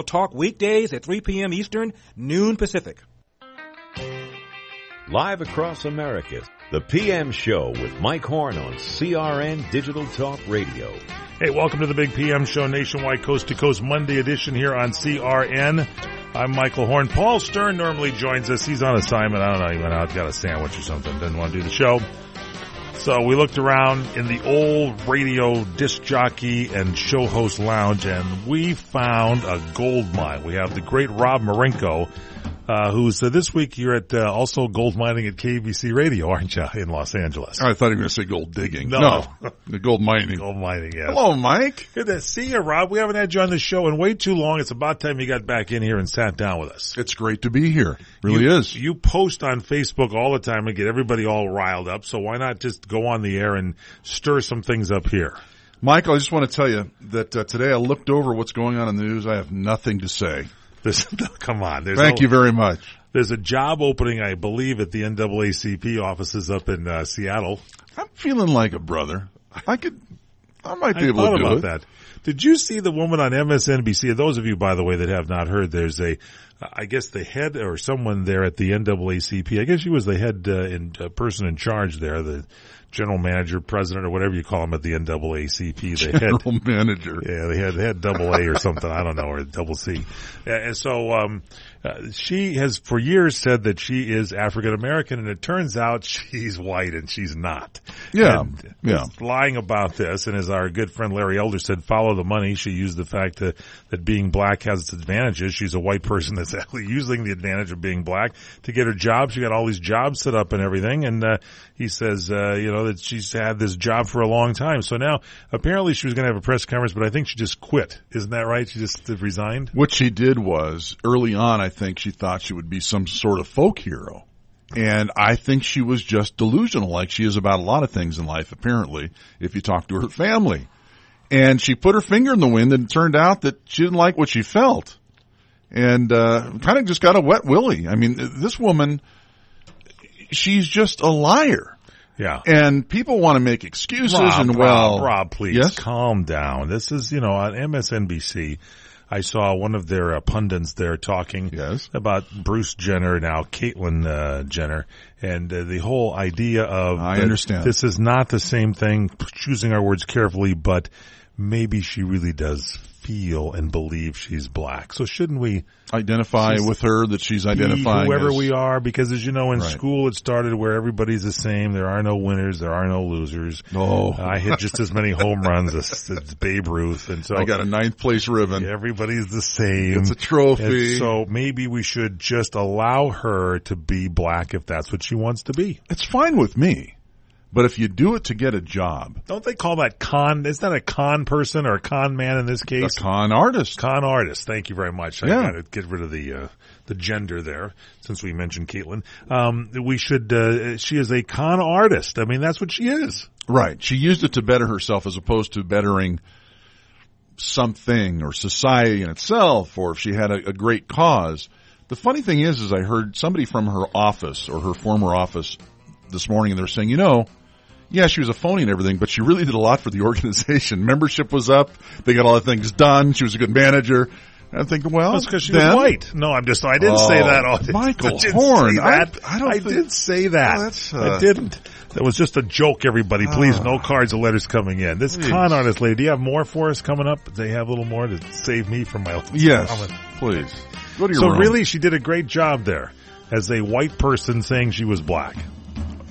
Talk weekdays at 3 p.m. Eastern, noon Pacific. Live across America, the PM Show with Mike Horn on CRN Digital Talk Radio. Hey, welcome to the Big PM Show, nationwide, coast-to-coast Monday edition here on CRN. I'm Michael Horn. Paul Stern normally joins us. He's on assignment. I don't know. He went out, got a sandwich or something. Didn't want to do the show. So we looked around in the old radio disc jockey and show host lounge, and we found a gold mine. We have the great Rob Marinko, who's this week you're at also gold mining at KBC Radio, aren't you, in Los Angeles? I thought you were going to say gold digging. No. The gold mining. Gold mining, yes. Hello, Mike. Good to see you, Rob. We haven't had you on the show in way too long. It's about time you got back in here and sat down with us. It's great to be here. Really is. You post on Facebook all the time and get everybody all riled up, so why not just go on the air and stir some things up here? Michael, I just want to tell you that today I looked over what's going on in the news. I have nothing to say. Come on. Thank you very much. There's a job opening, I believe, at the NAACP offices up in Seattle. I'm feeling like a brother. I might be able to do about it. That. Did you see the woman on MSNBC? Those of you, by the way, that have not heard, there's I guess the head or someone there at the NAACP. I guess she was the head person in charge there, the general manager, president, or whatever you call him at the NAACP. General manager. Yeah, they had double A or something. I don't know, or double C. And so she has for years said that she is African American, and it turns out she's white and she's not. Yeah, and yeah. Lying about this, and as our good friend Larry Elder said, follow the money. She used the fact that being black has its advantages. She's a white person that's actually using the advantage of being black to get her job. She got all these jobs set up and everything, and he says, that she's had this job for a long time. So now, apparently she was going to have a press conference, but I think she just quit. Isn't that right? She just resigned? What she did was, early on, I think she thought she would be some sort of folk hero. And I think she was just delusional, like she is about a lot of things in life, apparently, if you talk to her family. And she put her finger in the wind, and it turned out that she didn't like what she felt. And kind of just got a wet willy. I mean, this woman, she's just a liar. Yeah. And people want to make excuses Rob, please, yes? Calm down. This is, on MSNBC, I saw one of their pundits there talking about Bruce Jenner, now Caitlyn Jenner, and the whole idea of I understand. This is not the same thing, choosing our words carefully, but maybe she really does feel and believe she's black. So shouldn't we identify with her that she's identifying whoever as, we are? Because as you know, in right. school it started where everybody's the same. There are no winners. There are no losers. Oh. I hit just as many home runs as Babe Ruth. And so I got a 9th place ribbon. Everybody's the same. It's a trophy. And so maybe we should just allow her to be black if that's what she wants to be. It's fine with me. But if you do it to get a job. Don't they call that con? It's not a con person or a con man in this case. A con artist. Con artist. Thank you very much. I got to get rid of the gender there since we mentioned Caitlyn. We should, she is a con artist. I mean, that's what she is. Right. She used it to better herself as opposed to bettering something or society in itself, or if she had a great cause. The funny thing is I heard somebody from her office or her former office this morning, and they're saying, yeah, she was a phony and everything, but she really did a lot for the organization. Membership was up. They got all the things done. She was a good manager. And I'm thinking, well, that's because she was white. No, I didn't say that. Michael Horn. I did say that. I didn't. That was just a joke, everybody. Please, no cards or letters coming in. This con artist lady, do you have more for us coming up? They have a little more to save me from my Yes, please. Go to your room. So really, she did a great job there as a white person saying she was black.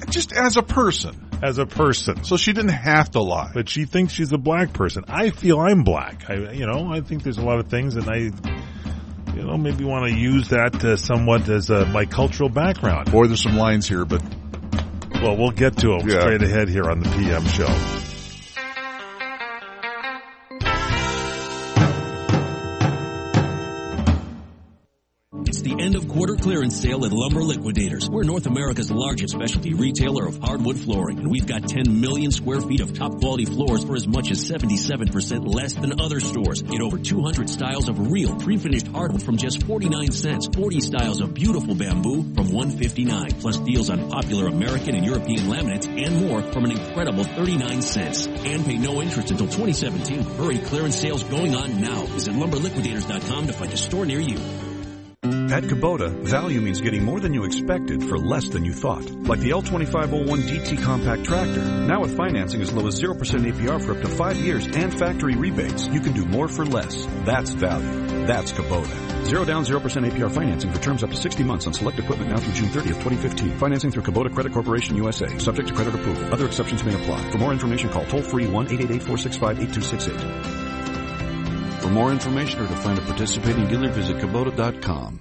Just as a person. As a person. So she didn't have to lie. But she thinks she's a black person. I feel I'm black. I think there's a lot of things, and I maybe want to use that somewhat as my cultural background. Boy, there's some lines here, but... Well, we'll get to them straight ahead here on the PM show. the end-of-quarter clearance sale at Lumber Liquidators. We're North America's largest specialty retailer of hardwood flooring, and we've got 10 million square feet of top-quality floors for as much as 77% less than other stores. Get over 200 styles of real pre-finished hardwood from just 49 cents, 40 styles of beautiful bamboo from $1.59, plus deals on popular American and European laminates and more from an incredible 39 cents. And pay no interest until 2017. Hurry, clearance sales going on now. Visit lumberliquidators.com to find a store near you. At Kubota, value means getting more than you expected for less than you thought. Like the L2501 DT compact tractor. Now with financing as low as 0% APR for up to 5 years and factory rebates, you can do more for less. That's value. That's Kubota. 0 down, 0% APR financing for terms up to 60 months on select equipment now through June 30th, 2015. Financing through Kubota Credit Corporation USA. Subject to credit approval. Other exceptions may apply. For more information, call toll-free 1-888-465-8268. For more information or to find a participating dealer, visit Kubota.com.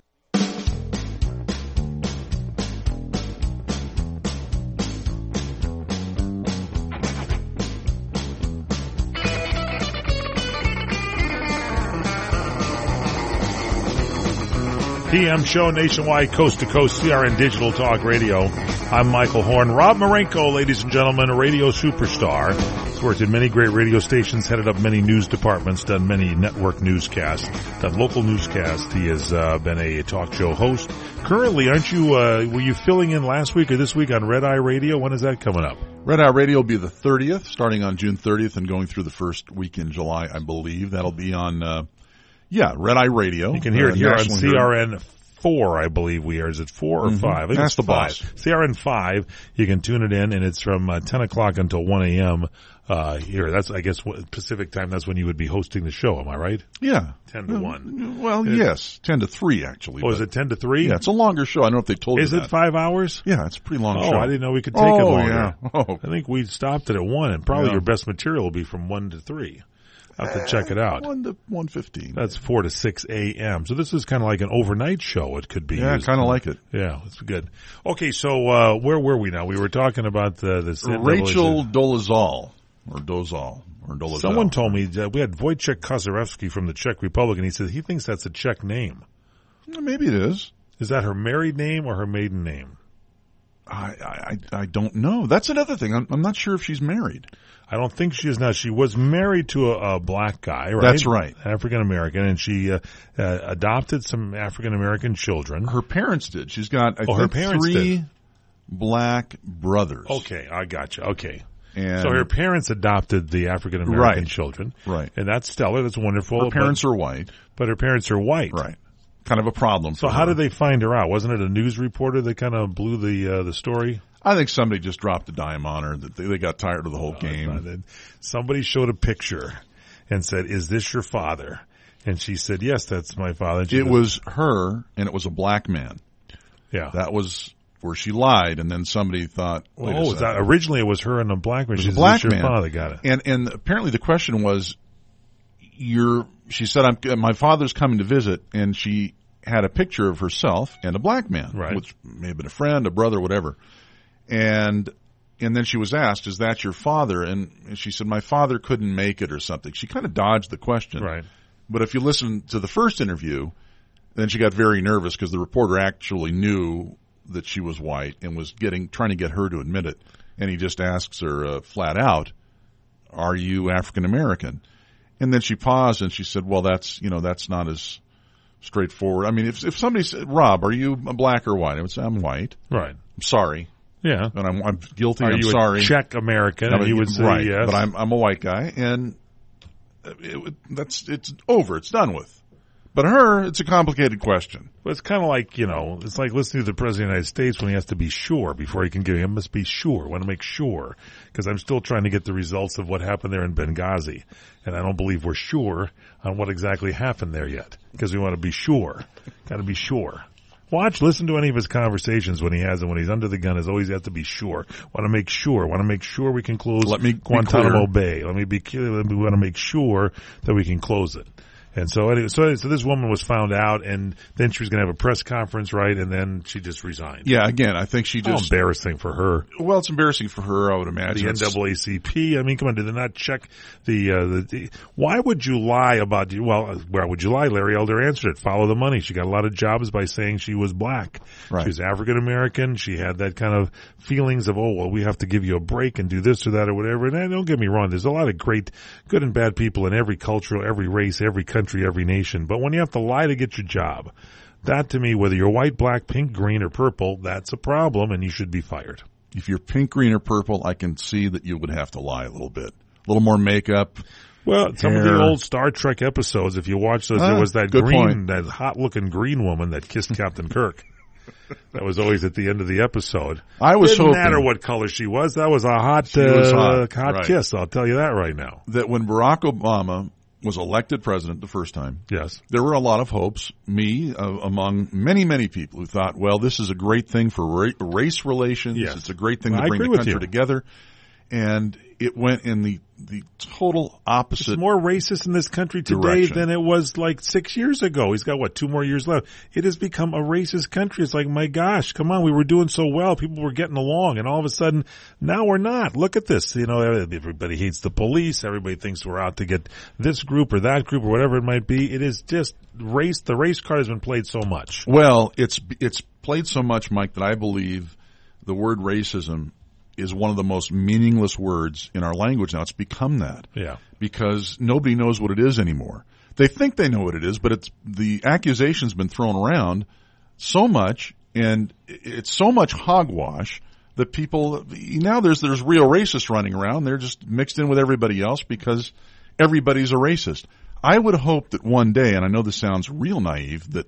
PM show nationwide, coast to coast, CRN Digital Talk Radio. I'm Michael Horn. Rob Marenko, ladies and gentlemen, a radio superstar. He's worked at many great radio stations, headed up many news departments, done many network newscasts, done local newscasts. He has been a talk show host. Currently, aren't you, were you filling in last week or this week on Red Eye Radio? When is that coming up? Red Eye Radio will be the 30th, starting on June 30th and going through the first week in July, I believe. That'll be on, Red Eye Radio. You can hear it here on CRN 4, I believe we are. Is it 4 or 5? I think That's it's the 5. boss. CRN 5, you can tune it in, and it's from 10 o'clock until 1 a.m. Here. That's, I guess, Pacific time. That's when you would be hosting the show. Am I right? Yeah. 10 to 1. Well, yes. 10 to 3, actually. Oh, is it 10 to 3? Yeah, it's a longer show. I don't know if they told you that. Is it 5 hours? Yeah, it's a pretty long show. Oh, I didn't know we could take it longer. Yeah. Oh, I think we stopped it at 1, and probably your best material will be from 1 to 3. I'll have to check it out. 1 to 1:15. That's 4 to 6 a.m. So this is kind of like an overnight show. It could be. Yeah, kind of like it. Yeah, it's good. Okay, so where were we now? We were talking about this. Rachel Dolezal, or Dozal, or Dolezal. Someone told me that we had Wojciech Kozarewski from the Czech Republic, and he said he thinks that's a Czech name. Maybe it is. Is that her married name or her maiden name? I don't know. That's another thing. I'm not sure if she's married. I don't think she is now. She was married to a black guy, right? That's right. African American, and she adopted some African American children. Her parents did. She's got, I her think, parents 3 did. black brothers. Okay, I got you. Okay. And So her parents adopted the African American children. Right. And that's stellar. That's wonderful. Her parents are white. But her parents are white. Right. Kind of a problem. So how did they find her out? Wasn't it a news reporter that kind of blew the story? I think somebody just dropped a dime on her. That they got tired of the whole game. Somebody showed a picture and said, "Is this your father?" And she said, "Yes, that's my father." It was her, and it was a black man. Yeah. That was where she lied, and then somebody thought, wait a second. Originally it was her and a black man. It was a black your man. Father got it. And apparently the question was, she said, my father's coming to visit, and she had a picture of herself and a black man, right, which may have been a friend, a brother, whatever. And then she was asked, is that your father? And she said, my father couldn't make it or something. She kind of dodged the question. Right. But if you listen to the first interview, then she got very nervous because the reporter actually knew that she was white and was trying to get her to admit it. And he just asks her flat out, are you African American? And then she paused and she said, well, that's not as straightforward. I mean, if somebody said, Rob, are you black or white? I would say, I'm white. Right. I'm sorry. Yeah. And I'm guilty. Are I'm you sorry. a Czech American? And you would say right, yes. But I'm a white guy, and it's over. It's done with. But her, it's a complicated question. But it's kind of like, it's like listening to the President of the United States when he has to be sure before he can give. He must be sure. I want to make sure. Because I'm still trying to get the results of what happened there in Benghazi. And I don't believe we're sure on what exactly happened there yet. Because we want to be sure. Got to be sure. Listen to any of his conversations when he has them. When he's under the gun, is always have to be sure. Want to make sure. Want to make sure we can close Guantanamo Bay. We want to make sure that we can close it. And so anyway, so this woman was found out, and then she was going to have a press conference, right? And then she just resigned. Yeah, again, I think she How just... embarrassing for her. Well, it's embarrassing for her, I would imagine. The NAACP. I mean, come on, did they not check the why would you lie about, well, why would you lie? Larry Elder answered it. Follow the money. She got a lot of jobs by saying she was black. Right. She was African American. She had that kind of feelings of, oh, well, we have to give you a break and do this or that or whatever. And don't get me wrong, there's a lot of great, good and bad people in every culture, every race, every country, every nation. But when you have to lie to get your job, that to me, whether you're white, black, pink, green, or purple, that's a problem, and you should be fired. If you're pink, green, or purple, I can see that you would have to lie a little bit. A little more makeup. Well, some of the old Star Trek episodes, if you watch those, there was that that hot-looking green woman that kissed Captain Kirk. That was always at the end of the episode. I was Didn't hoping... matter what color she was. That was a hot right. kiss. I'll tell you that right now. That when Barack Obama was elected president the first time, yes, there were a lot of hopes, among many, many people who thought, well, this is a great thing for race relations. Yes. It's a great thing to bring the country together. And it went in the total opposite. It's more racist in this country today direction than it was like 6 years ago. He's got, 2 more years left. It has become a racist country. It's like, my gosh, come on, we were doing so well. People were getting along, and all of a sudden, now we're not. Look at this. You know, everybody hates the police. Everybody thinks we're out to get this group or that group or whatever it might be. It is just race. The race card has been played so much. Well, it's played so much, Mike, that I believe the word racism is one of the most meaningless words in our language now. It's become that. Yeah. Because nobody knows what it is anymore. They think they know what it is, but the accusation's been thrown around so much, and it's so much hogwash that people, now there's real racists running around. They're just mixed in with everybody else because everybody's a racist. I would hope that one day, and I know this sounds real naive, that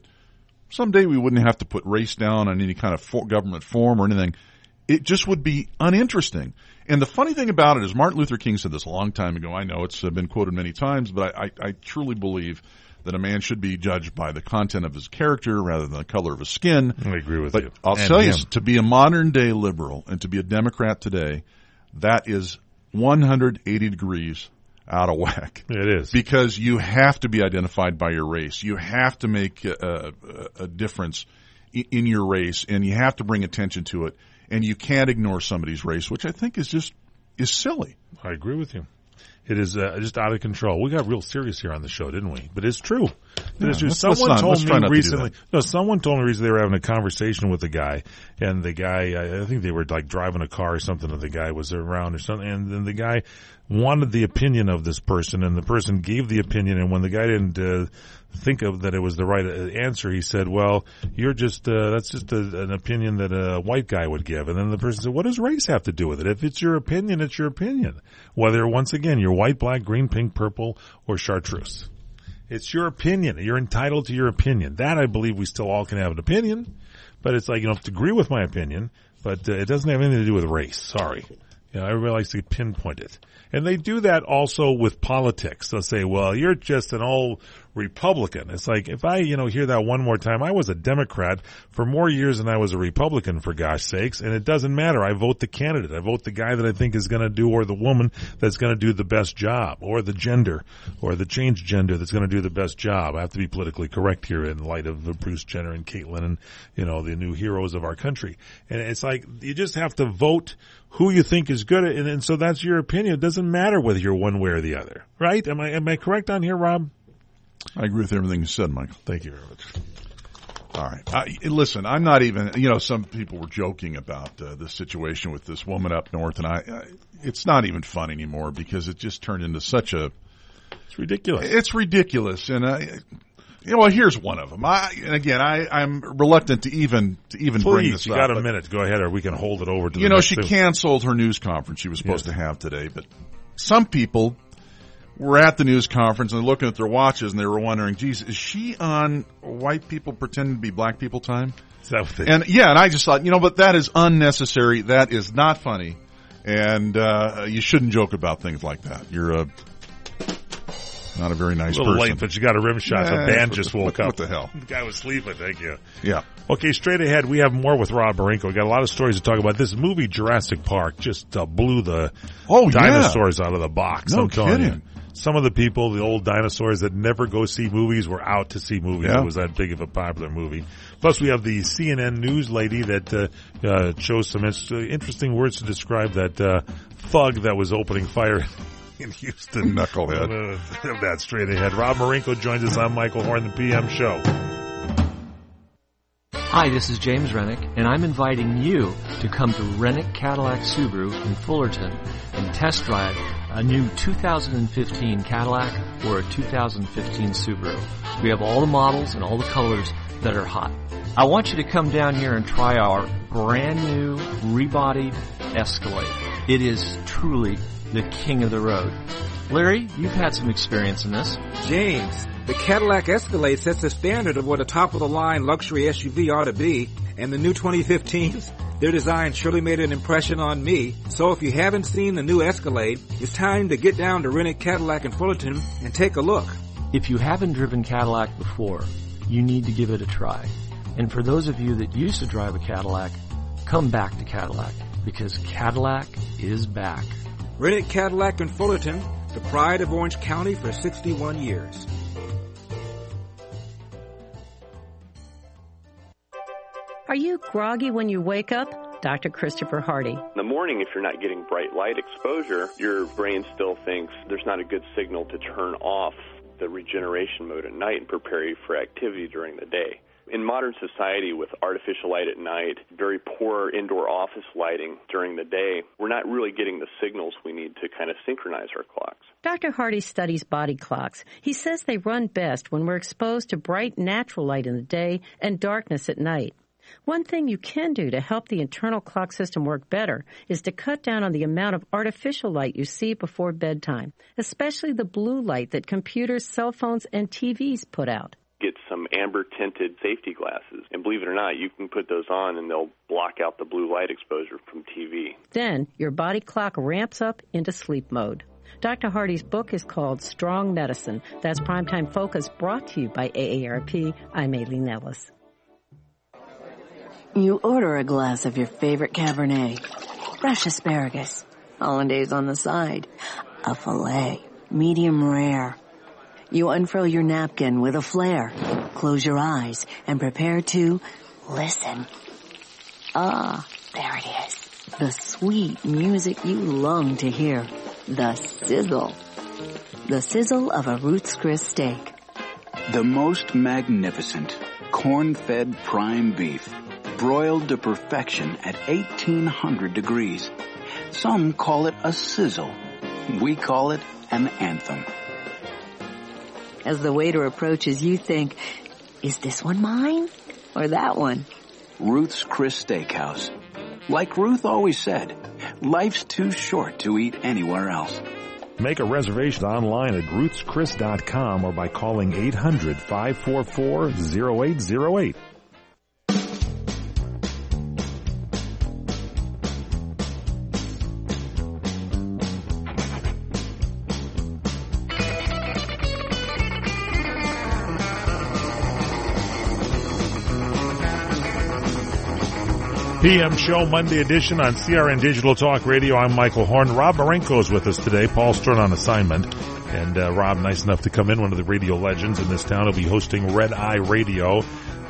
someday we wouldn't have to put race down on any kind of government form or anything. It just would be uninteresting. And the funny thing about it is Martin Luther King said this a long time ago. I know it's been quoted many times, but I truly believe that a man should be judged by the content of his character rather than the color of his skin. I agree with but you. I'll tell you, to be a modern-day liberal and to be a Democrat today, that is 180 degrees out of whack. It is. Because you have to be identified by your race. You have to make a difference in your race, and you have to bring attention to it. And you can't ignore somebody's race, which I think is silly. I agree with you. It is just out of control. We got real serious here on the show, didn't we? But it's true. It's true. Someone told me recently they were having a conversation with a guy, and the guy, I think they were like driving a car or something, and the guy was around or something, and then the guy wanted the opinion of this person, and the person gave the opinion, and when the guy didn't think of that it was the right answer, he said, well, you're just that's just an opinion that a white guy would give. And then the person said, what does race have to do with it? If it's your opinion, it's your opinion. Whether, once again, you're white, black, green, pink, purple, or chartreuse. It's your opinion. You're entitled to your opinion. That, I believe, we still all can have an opinion, but it's like, you don't have to agree with my opinion, but it doesn't have anything to do with race. Sorry. You know, everybody likes to pinpoint it. And they do that also with politics. They'll say, well, you're just an old Republican. It's like, if I, hear that one more time, I was a Democrat for more years than I was a Republican, for gosh sakes, and it doesn't matter. I vote the candidate. I vote the guy that I think is going to do, or the woman that's going to do the best job, or the gender, or the changed gender that's going to do the best job. I have to be politically correct here in light of Bruce Jenner and Caitlyn and, the new heroes of our country. And it's like, you just have to vote who you think is good, and so that's your opinion. It doesn't matter whether you're one way or the other, right? Am I correct on here, Rob? I agree with everything you said, Michael. Thank you very much. All right. Listen, I'm not even, some people were joking about this situation with this woman up north, and it's not even fun anymore because it just turned into such a... It's ridiculous. It's ridiculous. And, here's one of them. I'm reluctant to even bring this up. You got a minute. Go ahead, or we can hold it over to the next she canceled her news conference she was supposed to have today, but some people were at the news conference and looking at their watches and they were wondering, geez, is she on white people pretending to be black people time? And I just thought, but that is unnecessary. That is not funny. And you shouldn't joke about things like that. You're not a very nice person. A little late, but you got a rim shot. The band just woke up. What the hell? The guy was sleeping. Thank you. Yeah. Okay, straight ahead, we have more with Rob Marinko. We got a lot of stories to talk about. This movie, Jurassic Park, just blew the dinosaurs out of the box. No I'm telling kidding. you. some of the people, the old dinosaurs that never go see movies, were out to see movies. Yeah. It was that big of a popular movie. Plus, we have the CNN news lady that chose some interesting words to describe that thug that was opening fire in Houston. Knucklehead. Have that straight ahead. Rob Marinko joins us on Michael Horn, the PM Show. Hi, this is James Rennick, and I'm inviting you to come to Rennick Cadillac Subaru in Fullerton and test drive a new 2015 Cadillac or a 2015 Subaru. We have all the models and all the colors that are hot. I want you to come down here and try our brand new rebodied Escalade. It is truly the king of the road. Larry, you've had some experience in this. James, the Cadillac Escalade sets the standard of what a top-of-the-line luxury SUV ought to be, and the new 2015s, their design surely made an impression on me. So if you haven't seen the new Escalade, it's time to get down to Rennick Cadillac in Fullerton and take a look. If you haven't driven Cadillac before, you need to give it a try. And for those of you that used to drive a Cadillac, come back to Cadillac, because Cadillac is back. Rennick Cadillac in Fullerton, the pride of Orange County for 61 years. Are you groggy when you wake up? Dr. Christopher Hardy. In the morning, if you're not getting bright light exposure, your brain still thinks there's not a good signal to turn off the regeneration mode at night and prepare you for activity during the day. In modern society, with artificial light at night, very poor indoor office lighting during the day, we're not really getting the signals we need to kind of synchronize our clocks. Dr. Hardy studies body clocks. He says they run best when we're exposed to bright natural light in the day and darkness at night. One thing you can do to help the internal clock system work better is to cut down on the amount of artificial light you see before bedtime, especially the blue light that computers, cell phones, and TVs put out. Get some amber-tinted safety glasses, and believe it or not, you can put those on and they'll block out the blue light exposure from TV. Then your body clock ramps up into sleep mode. Dr. Hardy's book is called Strong Medicine. That's Primetime Focus, brought to you by AARP. I'm Aileen Ellis. You order a glass of your favorite Cabernet, fresh asparagus, hollandaise on the side, a filet, medium rare. You unfurl your napkin with a flair, close your eyes, and prepare to listen. Ah, there it is. The sweet music you long to hear. The sizzle. The sizzle of a Ruth's Chris steak. The most magnificent corn-fed prime beef, broiled to perfection at 1800 degrees. Some call it a sizzle. We call it an anthem. As the waiter approaches, you think, is this one mine or that one? Ruth's Chris Steakhouse. Like Ruth always said, life's too short to eat anywhere else. Make a reservation online at ruthschris.com or by calling 800-544-0808. PM Show, Monday edition on CRN Digital Talk Radio. I'm Michael Horn. Rob Marinko is with us today. Paul Stern on assignment. And Rob, nice enough to come in, one of the radio legends in this town. He'll be hosting Red Eye Radio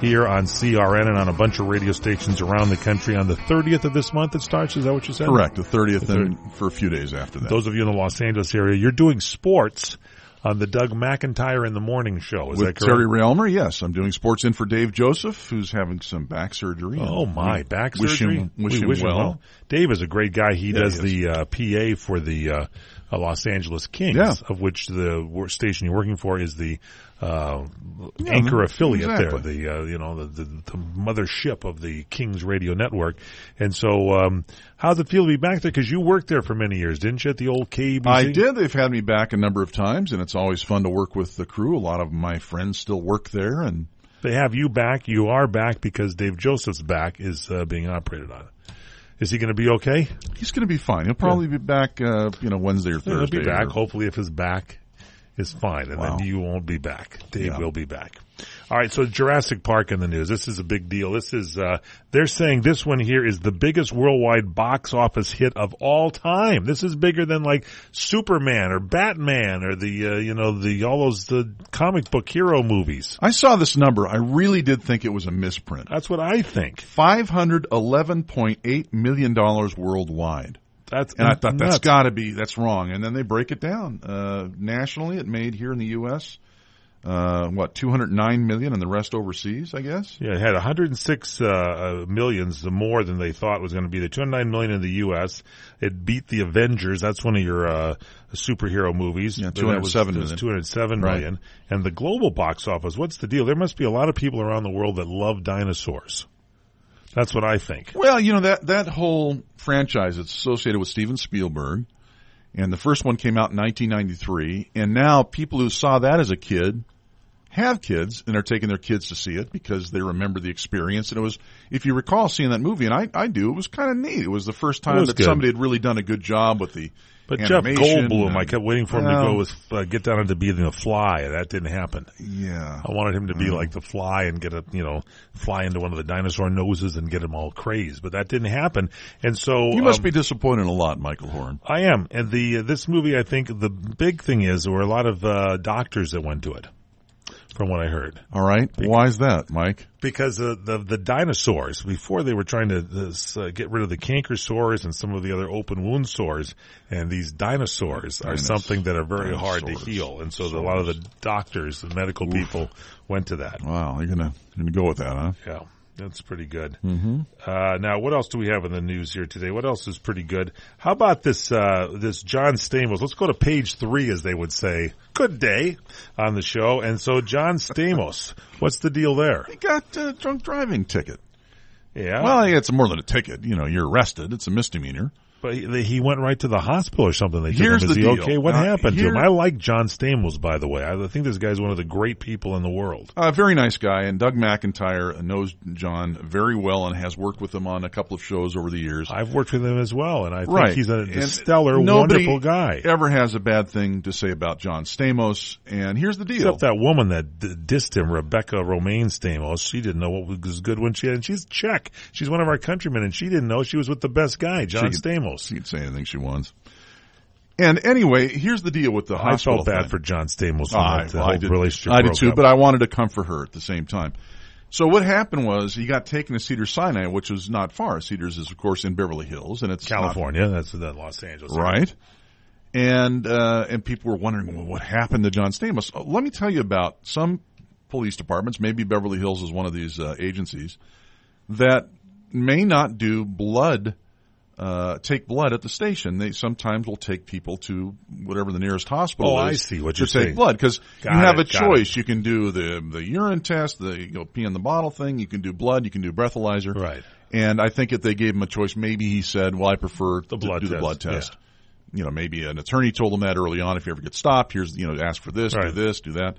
here on CRN and on a bunch of radio stations around the country on the 30th of this month it starts. Is that what you said? Correct, the 30th and for a few days after that. Those of you in the Los Angeles area, you're doing sports on the Doug McIntyre in the Morning Show. Is that correct? Terry Realmer, yes. I'm doing sports in for Dave Joseph, who's having some back surgery. Oh, my, back surgery? Wish him well. Dave is a great guy. He does the PA for the Los Angeles Kings, of which the station you're working for is the anchor affiliate there, the mothership of the Kings radio network. And so, how's it feel to be back there? Because you worked there for many years, didn't you, at the old KBC? I did. They've had me back a number of times, and it's always fun to work with the crew. A lot of my friends still work there, and they have you back. You are back because Dave Joseph's back is being operated on. Is he going to be okay? He's going to be fine. He'll probably be back, Wednesday or Thursday. He'll be back. Hopefully, if his back is fine, and then you won't be back. Dave will be back. All right, so Jurassic Park in the news. This is a big deal. This is, they're saying this one here is the biggest worldwide box office hit of all time. This is bigger than like Superman or Batman or all those comic book hero movies. I saw this number. I really did think it was a misprint. That's what I think. $511.8 million worldwide. I thought that's wrong. And then they break it down. Nationally, it made here in the U.S., 209 million and the rest overseas, I guess? Yeah, it had 106 millions more than they thought was going to be. The 209 million in the U.S. It beat the Avengers. That's one of your superhero movies. Yeah, 207 million. It was 207 million. Right. And the global box office, what's the deal? There must be a lot of people around the world that love dinosaurs. That's what I think. Well, that whole franchise, it's associated with Steven Spielberg. And the first one came out in 1993. And now people who saw that as a kid have kids and are taking their kids to see it because they remember the experience. And it was, if you recall seeing that movie, and I do, it was kind of neat. It was the first time that somebody had really done a good job with the animation. Jeff Goldblum, I kept waiting for him to go get down into being the Fly. That didn't happen. Yeah. I wanted him to be like the Fly and fly into one of the dinosaur noses and get him all crazed. But that didn't happen. And so you must be disappointed a lot, Michael Horn. I am. And this movie, I think the big thing is there were a lot of doctors that went to it. From what I heard. All right. Why is that, Mike? Because the dinosaurs, before they were trying to get rid of the canker sores and some of the other open wound sores, and these dinosaurs are something that are very hard to heal. And so a lot of the doctors, the medical people went to that. Wow. You're gonna go with that, huh? Yeah. That's pretty good. Mm-hmm. Now, what else do we have in the news here today? What else is pretty good? How about this John Stamos? Let's go to page 3, as they would say. Good day on the show. And so John Stamos, what's the deal there? He got a drunk driving ticket. Yeah. Well, it's more than a ticket. You're arrested. It's a misdemeanor. But he went right to the hospital or something. Here's the deal. Okay? What happened to him? I like John Stamos, by the way. I think this guy's one of the great people in the world. Very nice guy. And Doug McIntyre knows John very well and has worked with him on a couple of shows over the years. I've worked with him as well, and I think he's a stellar, wonderful guy. Nobody ever has a bad thing to say about John Stamos. And here's the deal. Except that woman that dissed him, Rebecca Romaine Stamos. She didn't know what was good when she had, and she's Czech. She's one of our countrymen, and she didn't know she was with the best guy, John Stamos. She could say anything she wants. And anyway, here's the deal with the hospital. I felt bad for John Stamos when I did too, up. but I wanted to comfort her at the same time. So what happened was he got taken to Cedars-Sinai, which is not far. Cedars is, of course, in Beverly Hills, and it's California. That's in Los Angeles, right? And people were wondering, well, what happened to John Stamos? Let me tell you about some police departments. Maybe Beverly Hills is one of these agencies that may not do take blood at the station. They sometimes will take people to whatever the nearest hospital is. I see what you're saying. To take blood, because you have a choice. You can do the urine test, the pee in the bottle thing. You can do blood. You can do breathalyzer. Right. And I think if they gave him a choice, maybe he said, "Well, I prefer to do the blood test." Yeah. Maybe an attorney told him that early on. If you ever get stopped, here's ask for this, do this, do that.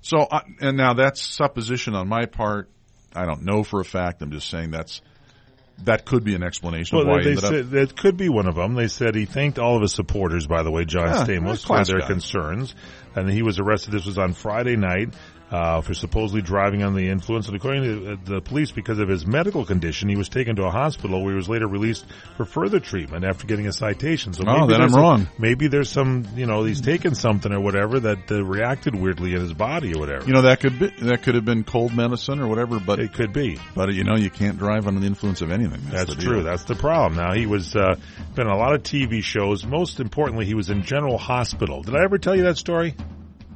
So, and now that's supposition on my part. I don't know for a fact. I'm just saying that could be an explanation of why he ended up. That could be one of them. They said he thanked all of his supporters, by the way, John Stamos, for their concerns. And he was arrested. This was on Friday night for supposedly driving under the influence. And according to the police, because of his medical condition, he was taken to a hospital where he was later released for further treatment after getting a citation. So then I'm wrong. Maybe there's some, he's taken something or whatever that reacted weirdly in his body or whatever. That could have been cold medicine or whatever, but it could be. But you can't drive under the influence of anything. That's true. That's the problem. Now he was been on a lot of TV shows. Most importantly, he was in General Hospital. Did I ever tell you that story?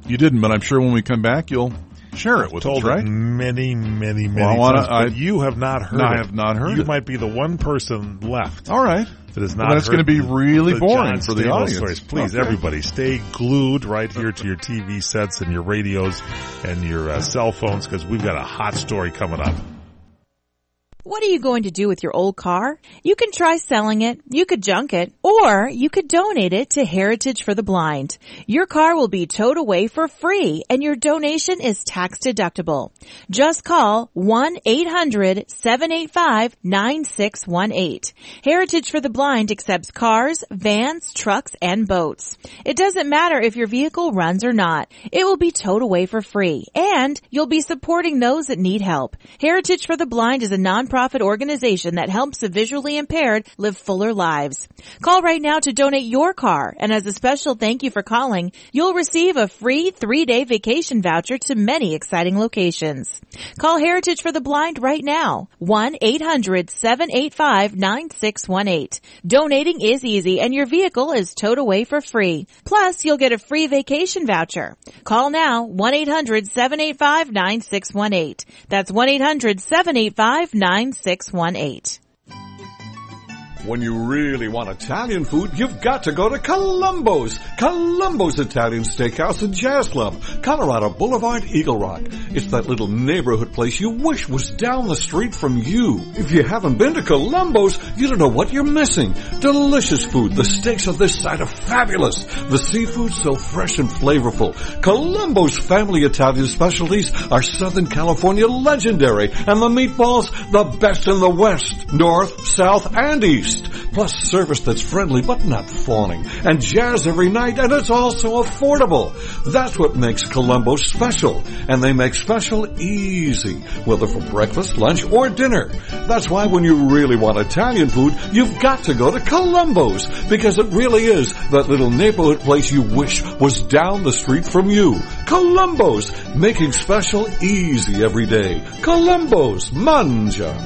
You didn't, but I'm sure when we come back, you'll share it with us, right? Many times. But you have not heard it. I have not heard it. You might be the one person left. All right. That has not heard. That's going to be really boring for the audience. Stories. Please, everybody, stay glued right here to your TV sets and your radios and your cell phones, because we've got a hot story coming up. What are you going to do with your old car? You can try selling it, you could junk it, or you could donate it to Heritage for the Blind. Your car will be towed away for free, and your donation is tax deductible. Just call 1-800-785-9618. Heritage for the Blind accepts cars, vans, trucks, and boats. It doesn't matter if your vehicle runs or not. It will be towed away for free, and you'll be supporting those that need help. Heritage for the Blind is a nonprofit organization that helps the visually impaired live fuller lives. Call right now to donate your car, and as a special thank you for calling, you'll receive a free 3-day vacation voucher to many exciting locations. Call Heritage for the Blind right now, 1-800-785-9618. Donating is easy, and your vehicle is towed away for free. Plus, you'll get a free vacation voucher. Call now, 1-800-785-9618. That's 1-800-785-9618. When you really want Italian food, you've got to go to Columbo's. Columbo's Italian Steakhouse and Jazz Club, Colorado Boulevard, Eagle Rock. It's that little neighborhood place you wish was down the street from you. If you haven't been to Columbo's, you don't know what you're missing. Delicious food. The steaks on this side are fabulous. The seafood so fresh and flavorful. Columbo's family Italian specialties are Southern California legendary, and the meatballs, the best in the West, North, South, and East. Plus service that's friendly but not fawning, and jazz every night, and it's also affordable. That's what makes Columbo special, and they make special easy, whether for breakfast, lunch, or dinner. That's why when you really want Italian food, you've got to go to Columbo's, because it really is that little neighborhood place you wish was down the street from you. Columbo's, making special easy every day. Columbo's, mangia.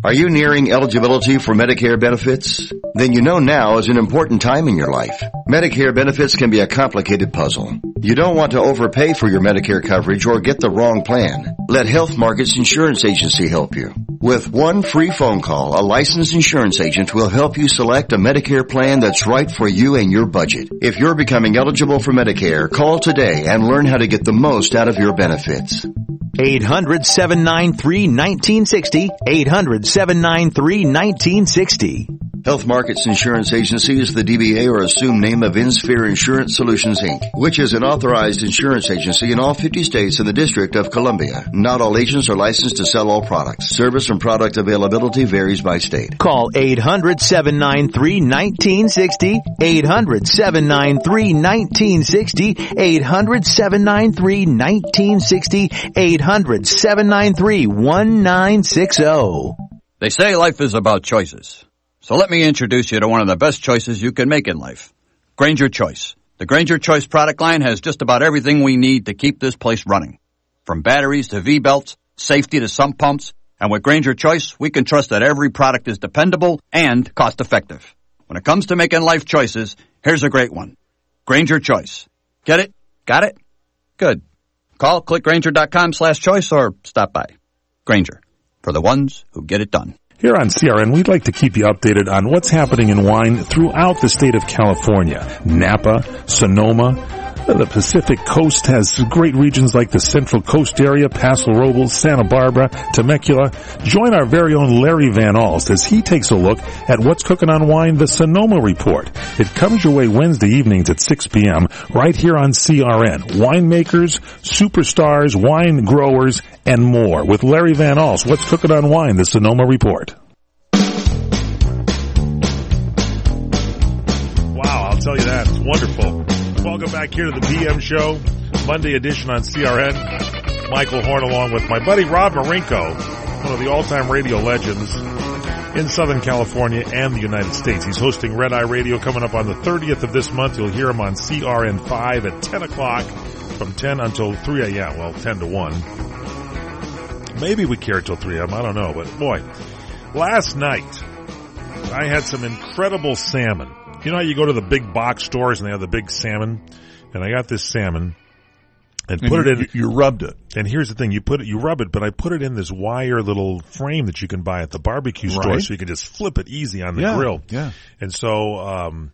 Are you nearing eligibility for Medicare benefits? Then you know now is an important time in your life. Medicare benefits can be a complicated puzzle. You don't want to overpay for your Medicare coverage or get the wrong plan. Let Health Markets Insurance Agency help you. With one free phone call, a licensed insurance agent will help you select a Medicare plan that's right for you and your budget. If you're becoming eligible for Medicare, call today and learn how to get the most out of your benefits. 800-793-1960. 800-793-1960. Health Markets Insurance Agency is the DBA or assumed name of InSphere Insurance Solutions, Inc., which is an authorized insurance agency in all 50 states and the District of Columbia. Not all agents are licensed to sell all products. Service and product availability varies by state. Call 800-793-1960. 800-793-1960. 800-793-1960. 800-793-1960. They say life is about choices. So let me introduce you to one of the best choices you can make in life. Grainger Choice. The Grainger Choice product line has just about everything we need to keep this place running. From batteries to V-belts, safety to sump pumps, and with Grainger Choice, we can trust that every product is dependable and cost-effective. When it comes to making life choices, here's a great one. Grainger Choice. Get it? Got it? Good. Call clickgrainger.com/choice or stop by. Grainger. For the ones who get it done. Here on CRN, we'd like to keep you updated on what's happening in wine throughout the state of California. Napa, Sonoma, the Pacific Coast has great regions like the Central Coast area, Paso Robles, Santa Barbara, Temecula. Join our very own Larry Van Alst as he takes a look at what's cooking on wine, the Sonoma Report. It comes your way Wednesday evenings at 6 p.m. right here on CRN. Winemakers, superstars, wine growers, and more. With Larry Van Alst, what's cooking on wine, the Sonoma Report. Wow, I'll tell you that. It's wonderful. Welcome back here to the PM Show, Monday edition on CRN. Michael Horn along with my buddy Rob Marinko, one of the all-time radio legends in Southern California and the United States. He's hosting Red Eye Radio coming up on the 30th of this month. You'll hear him on CRN5 at 10 o'clock from 10 until 3 a.m. Well, 10 to 1. Maybe we care till 3 a.m. I don't know. But, boy, last night I had some incredible salmon. You know how you go to the big box stores and they have the big salmon? And I got this salmon and put it in. You rubbed it. And here's the thing. You rub it, but I put it in this wire little frame that you can buy at the barbecue store so you can just flip it easy on the grill. Yeah. And so,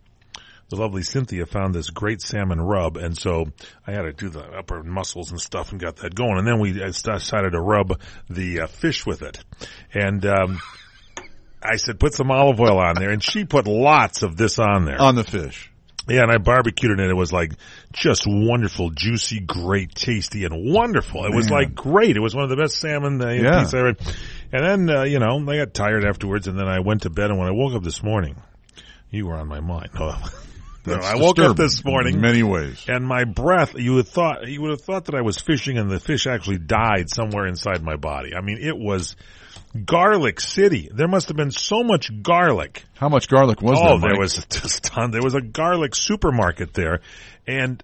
the lovely Cynthia found this great salmon rub, and so I had to do the upper muscles and stuff and got that going. And then we decided to rub the fish with it. And I said, put some olive oil on there, and she put lots of this on there. On the fish. Yeah, and I barbecued it, and it was like just wonderful, juicy, great, tasty, and wonderful. It was like great. It was one of the best salmon piece I ever. And then, I got tired afterwards, and then I went to bed, and when I woke up this morning, you were on my mind. No, I woke up this morning in many ways, and my breath. You would have thought that I was fishing, and the fish actually died somewhere inside my body. I mean, it was Garlic City. There must have been so much garlic. How much garlic was there, Mike? There was just a ton. There was a garlic supermarket there, and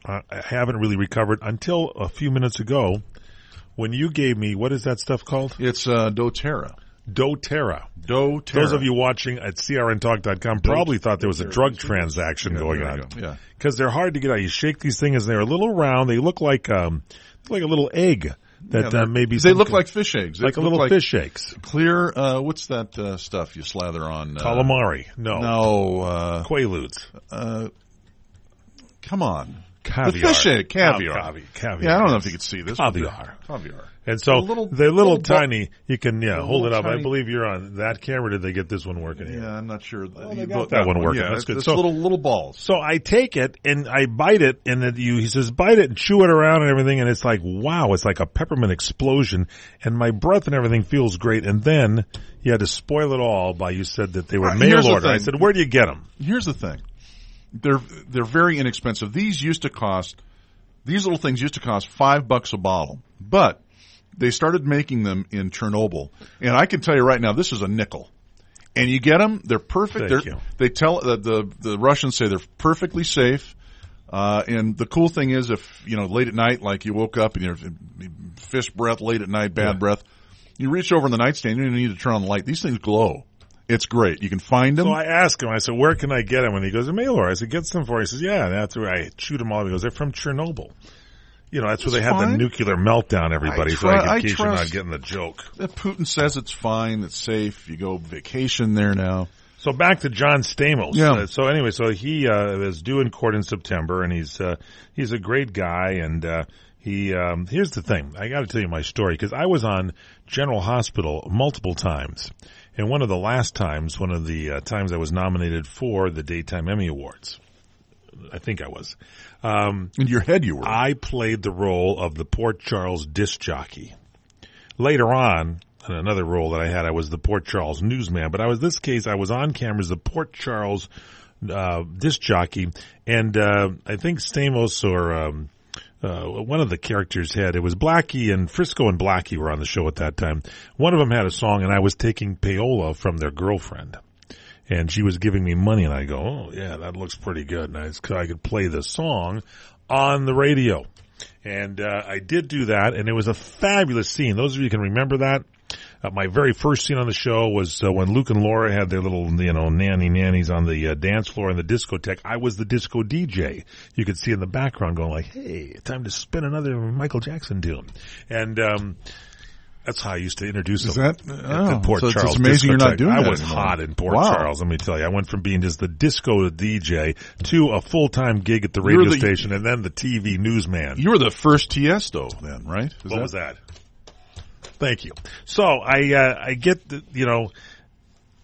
I haven't really recovered until a few minutes ago when you gave me, what is that stuff called? It's doTERRA. doTERRA. doTERRA. Those of you watching at crntalk.com probably thought there was a drug transaction going on. Yeah. Because they're hard to get out. You shake these things, and they're a little round. They look like a little egg. Maybe they look like fish eggs. Like a little fish eggs. Clear, what's that stuff you slather on? Calamari. No. Quaaludes. Come on. Caviar. The fish egg. Caviar. Caviar. Yeah, I don't know if you could see this. Caviar. And so they're little tiny. You can hold it up. Tiny. I believe you're on that camera. Did they get this one working here? Yeah, I'm not sure. They got that one working. Yeah, that's good. It's So little balls. So I take it and I bite it, and then he says bite it and chew it around and everything, and it's like wow, it's like a peppermint explosion, and my breath and everything feels great. And then you had to spoil it all by you said that they were mail order. I said, where do you get them? Here's the thing, they're very inexpensive. These little things used to cost $5 a bottle, but they started making them in Chernobyl, and I can tell you right now, this is a nickel. And you get them; they're perfect. They tell the Russians say they're perfectly safe. And the cool thing is, if late at night, like you woke up and you're fish breath late at night, bad breath, you reach over in the nightstand. You don't need to turn on the light. These things glow. It's great. You can find them. So I asked him. I said, "Where can I get them?" And he goes, "A mail order." I said, "Get some for you." He says, "Yeah, that's where I chewed them all." He goes, "They're from Chernobyl." That's where they had the nuclear meltdown, everybody, so in case you're not getting the joke. Putin says it's fine, it's safe, you go vacation there now. So back to John Stamos. Yeah. So he is due in court in September, and he's a great guy, and here's the thing. I got to tell you my story, because I was on General Hospital multiple times, and one of the times I was nominated for the Daytime Emmy Awards. I think I was. In your head you were. I played the role of the Port Charles disc jockey. Later on, in another role that I had, I was the Port Charles newsman. But I was on camera as the Port Charles disc jockey. And I think Stamos or one of the characters it was Blackie, and Frisco and Blackie were on the show at that time. One of them had a song, and I was taking payola from their girlfriend. And she was giving me money, and I go, oh, yeah, that looks pretty good. And I could play the song on the radio. And I did do that, and it was a fabulous scene. Those of you who can remember that, my very first scene on the show was when Luke and Laura had their little, nannies on the dance floor in the discotheque. I was the disco DJ. You could see in the background going like, hey, time to spin another Michael Jackson tune. And that's how I used to introduce them at Port Charles. It's amazing you're not doing that. I was hot in Port Charles, let me tell you. I went from being just the disco DJ to a full-time gig at the radio station and then the TV newsman. You were the first Tiesto then, right? What was that? Thank you. So I get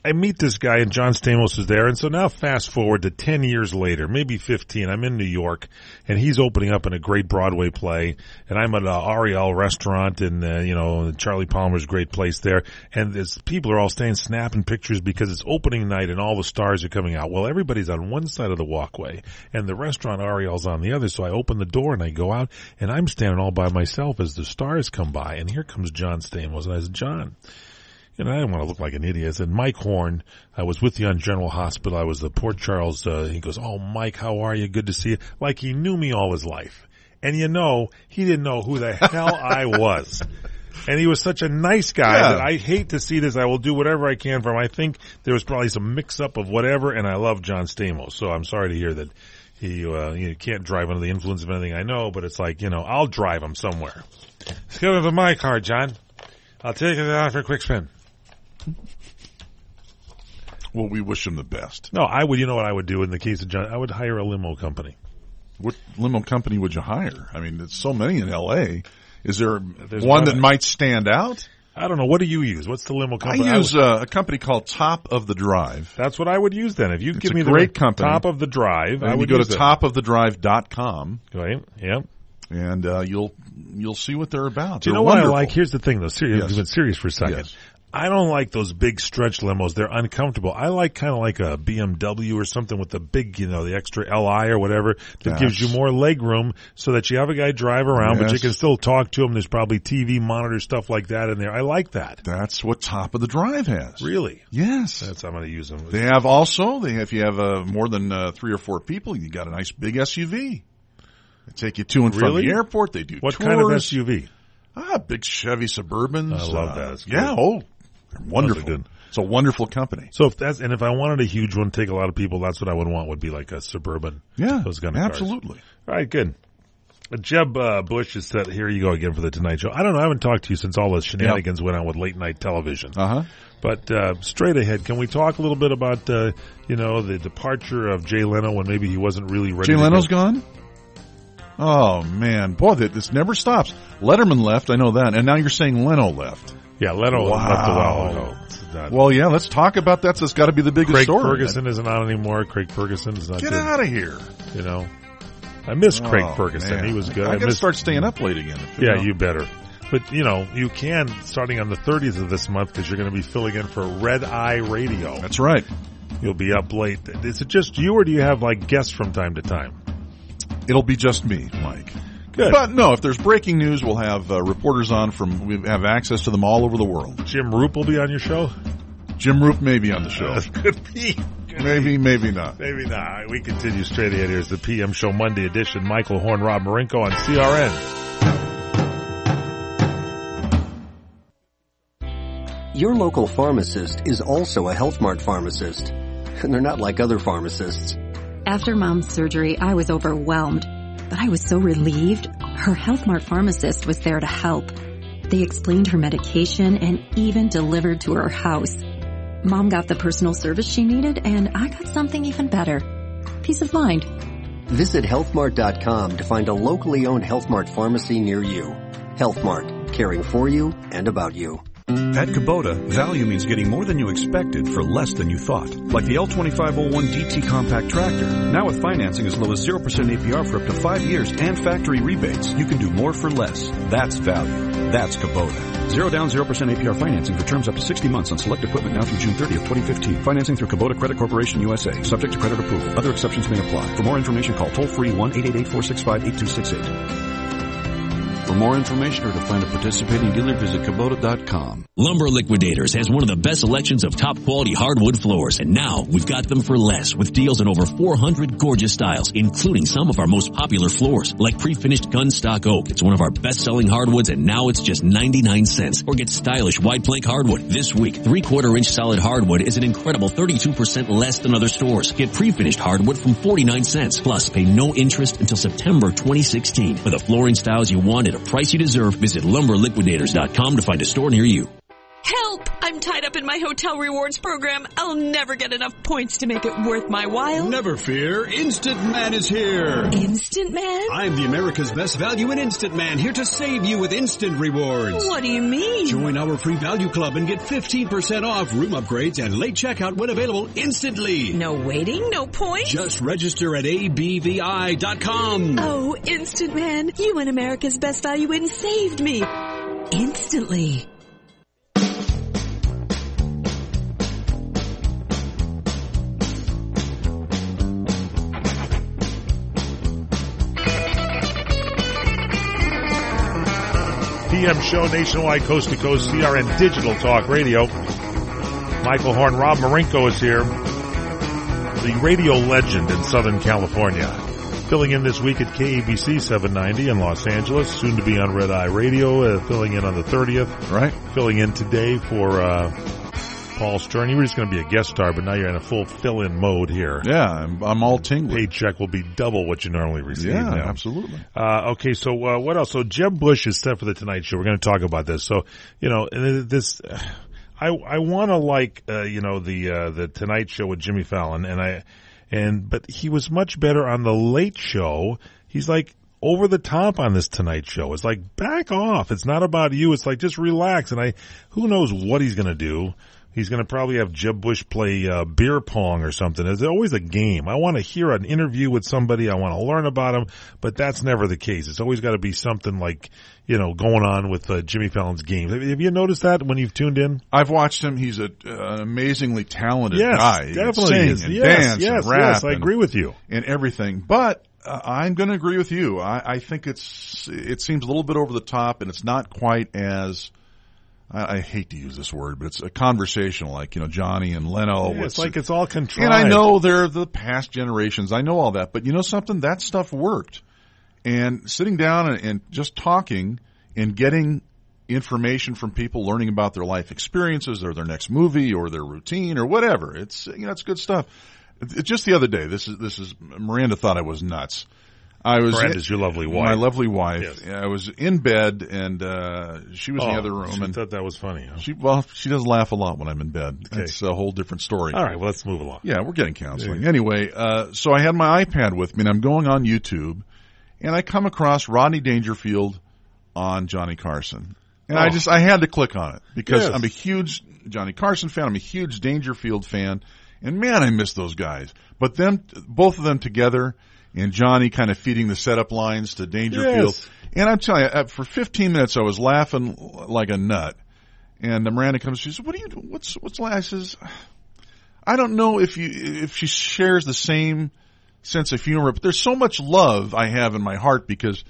I meet this guy, and John Stamos is there, and so now fast forward to 10 years later, maybe 15, I'm in New York, and he's opening up in a great Broadway play, and I'm at a Ariel restaurant, and, Charlie Palmer's great place there, and people are all staying snapping pictures because it's opening night and all the stars are coming out. Well, everybody's on one side of the walkway, and the restaurant Ariel's on the other, so I open the door and I go out, and I'm standing all by myself as the stars come by, and here comes John Stamos, and I said, John, I didn't want to look like an idiot. I said, Mike Horn, I was with you on General Hospital. I was the Port Charles. He goes, oh, Mike, how are you? Good to see you. Like he knew me all his life. And he didn't know who the hell I was. And he was such a nice guy that I hate to see this. I will do whatever I can for him. I think there was probably some mix-up of whatever, and I love John Stamos. So I'm sorry to hear that he can't drive under the influence of anything I know, but it's like, I'll drive him somewhere. Let's go to my car, John. I'll take it out for a quick spin. Well, we wish him the best. No, I would. You know what I would do in the case of John? I would hire a limo company. What limo company would you hire? I mean, there's so many in L.A. Is there one that might stand out? I don't know. What do you use? What's the limo company? I use a company called Top of the Drive. That's what I would use then. If you give me the great company. Top of the Drive, I would go to topofthedrive.com. Right. Yep. And you'll see what they're about. Do you know what I like? Here's the thing, though. Serious for a second. Yes. I don't like those big stretch limos. They're uncomfortable. I like kind of like a BMW or something with the big, the extra LI or whatever that gives you more leg room so that you have a guy drive around, but you can still talk to him. There's probably TV monitor stuff like that in there. I like that. That's what Top of the Drive has. Really? Yes. I'm going to use them. They have also, if you have more than 3 or 4 people, you got a nice big SUV. They take you to and from the airport. They do What tours. kind of SUV? Big Chevy Suburbans. I love that. Yeah, wonderful. It's a wonderful company. So if I wanted a huge one, take a lot of people, that's what I would want, would be like a Suburban. Yeah, those kind of absolutely. Cars. All right, good. Jeb Bush is set. Here you go again for the Tonight Show. I don't know. I haven't talked to you since all the shenanigans went on with late night television. But straight ahead, can we talk a little bit about the departure of Jay Leno when maybe he wasn't really ready? Jay Leno's gone? Oh man, boy, this never stops. Letterman left, I know that, and now you're saying Leno left. Yeah, Leno left a while ago. Well, yeah, let's talk about that. That's got to be the biggest story. Craig Ferguson isn't on anymore. Craig Ferguson is not. Get out of here. I miss Craig Ferguson. Man. He was good. I got to start staying up late again. You better. But, you can, starting on the 30th of this month, because you're going to be filling in for Red Eye Radio. That's right. You'll be up late. Is it just you, or do you have, guests from time to time? It'll be just me, Mike. Good. But no, if there's breaking news, we'll have reporters on we have access to them all over the world. Jim Roop will be on your show? Jim Roop may be on the show. Could be. Maybe not. Maybe not. We continue straight ahead. Here's the PM Show Monday edition. Michael Horn, Rob Marinko on CRN. Your local pharmacist is also a Health Mart pharmacist. And they're not like other pharmacists. After Mom's surgery, I was overwhelmed. But I was so relieved. Her Health Mart pharmacist was there to help. They explained her medication and even delivered to her house. Mom got the personal service she needed, and I got something even better. Peace of mind. Visit healthmart.com to find a locally owned Health Mart pharmacy near you. Health Mart, caring for you and about you. At Kubota, value means getting more than you expected for less than you thought. Like the L2501 DT compact tractor. Now with financing as low as 0% APR for up to 5 years and factory rebates, you can do more for less. That's value. That's Kubota. 0 down, 0% APR financing for terms up to 60 months on select equipment now through June 30th, 2015. Financing through Kubota Credit Corporation USA. Subject to credit approval. Other exceptions may apply. For more information, call toll-free 1-888-465-8268. For more information or to find a participating dealer, visit Kubota.com. Lumber Liquidators has one of the best selections of top quality hardwood floors, and now we've got them for less with deals on over 400 gorgeous styles, including some of our most popular floors, like pre-finished gun stock oak. It's one of our best-selling hardwoods, and now it's just 99 cents. Or get stylish wide plank hardwood. This week, 3/4 inch solid hardwood is an incredible 32% less than other stores. Get pre-finished hardwood from 49 cents. Plus, pay no interest until September 2016. For the flooring styles you want at a price you deserve, visit LumberLiquidators.com to find a store near you. Help! I'm tied up in my hotel rewards program. I'll never get enough points to make it worth my while. Never fear. Instant Man is here. Instant Man? I'm the America's Best Value in Instant Man, here to save you with instant rewards. What do you mean? Join our free value club and get 15% off room upgrades and late checkout when available instantly. No waiting, no points? Just register at abvi.com. Oh, Instant Man, you and America's Best Value in saved me. Instantly. PM Show nationwide, coast to coast, CRN Digital Talk Radio. Michael Horn, Rob Marinko is here. The radio legend in Southern California. Filling in this week at KABC 790 in Los Angeles, soon to be on Red Eye Radio, filling in on the 30th. Right. Filling in today for Paul Stern. You were just going to be a guest star, but now you're in a full fill-in mode here. Yeah, I'm all tingling. Paycheck will be double what you normally receive. Yeah, now. Absolutely. Okay, so what else? So Jeb Bush is set for the Tonight Show. We're going to talk about this. So, this... I want to like, the Tonight Show with Jimmy Fallon, but he was much better on the Late Show. He's like over the top on this Tonight Show. It's like, back off. It's not about you. It's like, just relax. And who knows what he's going to do. He's going to probably have Jeb Bush play beer pong or something. There's always a game. I want to hear an interview with somebody. I want to learn about him, but that's never the case. It's always got to be something like, going on with Jimmy Fallon's game. Have you noticed that when you've tuned in? I've watched him. He's an amazingly talented yes, guy. Definitely. Sing and dance and rap. Yes, I agree with you. And everything. But I'm going to agree with you. I think it seems a little bit over the top, and it's not quite as, I hate to use this word, but it's a conversational, like, Johnny and Leno. Yeah, it's like it's all contrived. And I know they're the past generations. I know all that. But you know something? That stuff worked. And sitting down and just talking and getting information from people, learning about their life experiences or their next movie or their routine or whatever. It's, it's good stuff. Just the other day, this is Miranda thought I was nuts. Miranda's your lovely wife. My lovely wife. Yes. I was in bed and she was in the other room. She and thought that was funny. Huh? She does laugh a lot when I'm in bed. Okay. It's a whole different story. All right, well, let's move along. Yeah, we're getting counseling. Yeah. Anyway, so I had my iPad with me and I'm going on YouTube and I come across Rodney Dangerfield on Johnny Carson. And I had to click on it because I'm a huge Johnny Carson fan. I'm a huge Dangerfield fan. And man, I miss those guys. But both of them together, and Johnny kind of feeding the setup lines to Dangerfield. Yes. And I'm telling you, for 15 minutes I was laughing like a nut. And Miranda comes, she says, "What are you doing? What's I says, I don't know if she shares the same sense of humor, but there's so much love I have in my heart because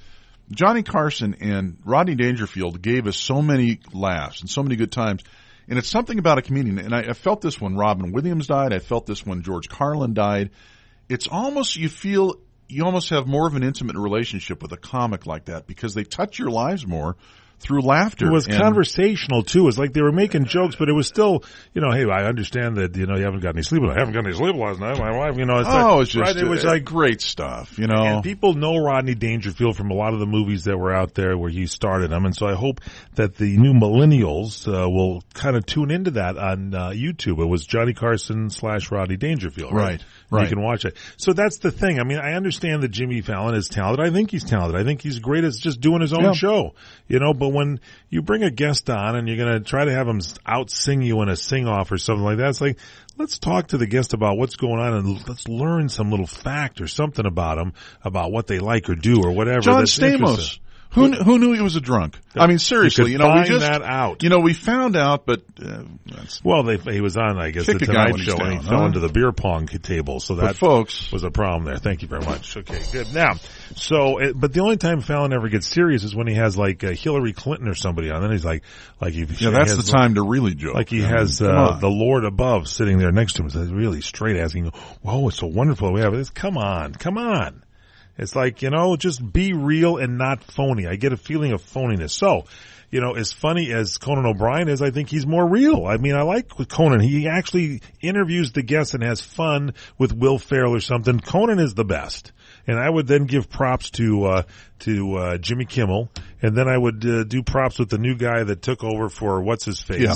Johnny Carson and Rodney Dangerfield gave us so many laughs and so many good times. And it's something about a comedian. And I felt this when Robin Williams died. I felt this when George Carlin died. It's almost, you almost have more of an intimate relationship with a comic like that because they touch your lives more through laughter. It was conversational too. It was like they were making jokes, but it was still, hey, I understand that, you haven't got any sleep. I haven't got any sleep last night. My wife, it was like great stuff, And people know Rodney Dangerfield from a lot of the movies that were out there where he started them. And so I hope that the new millennials, will kind of tune into that on, YouTube. It was Johnny Carson / Rodney Dangerfield. Right. You can watch it. So that's the thing. I mean, I understand that Jimmy Fallon is talented. I think he's talented. I think he's great at just doing his own show, but when you bring a guest on and you're going to try to have him out-sing you in a sing-off or something like that, it's like, let's talk to the guest about what's going on and let's learn some little fact or something about them, about what they like or do or whatever. John Stamos. Who knew he was a drunk? I mean, seriously, we just that out. We found out, but he was on, I guess, the Tonight Show, and he fell into the beer pong table, so that was a problem there. Thank you very much. Okay, good. Now, but the only time Fallon ever gets serious is when he has like Hillary Clinton or somebody on. Then he's like that's the time to really joke. Like he has the Lord above sitting there next to him, so he's really straight asking, "Whoa, it's so wonderful we have this." Come on. It's like, just be real and not phony. I get a feeling of phoniness. So, as funny as Conan O'Brien is, I think he's more real. I mean, I like Conan. He actually interviews the guests and has fun with Will Ferrell or something. Conan is the best. And I would then give props to Jimmy Kimmel. And then I would do props with the new guy that took over for what's-his-face. Yeah.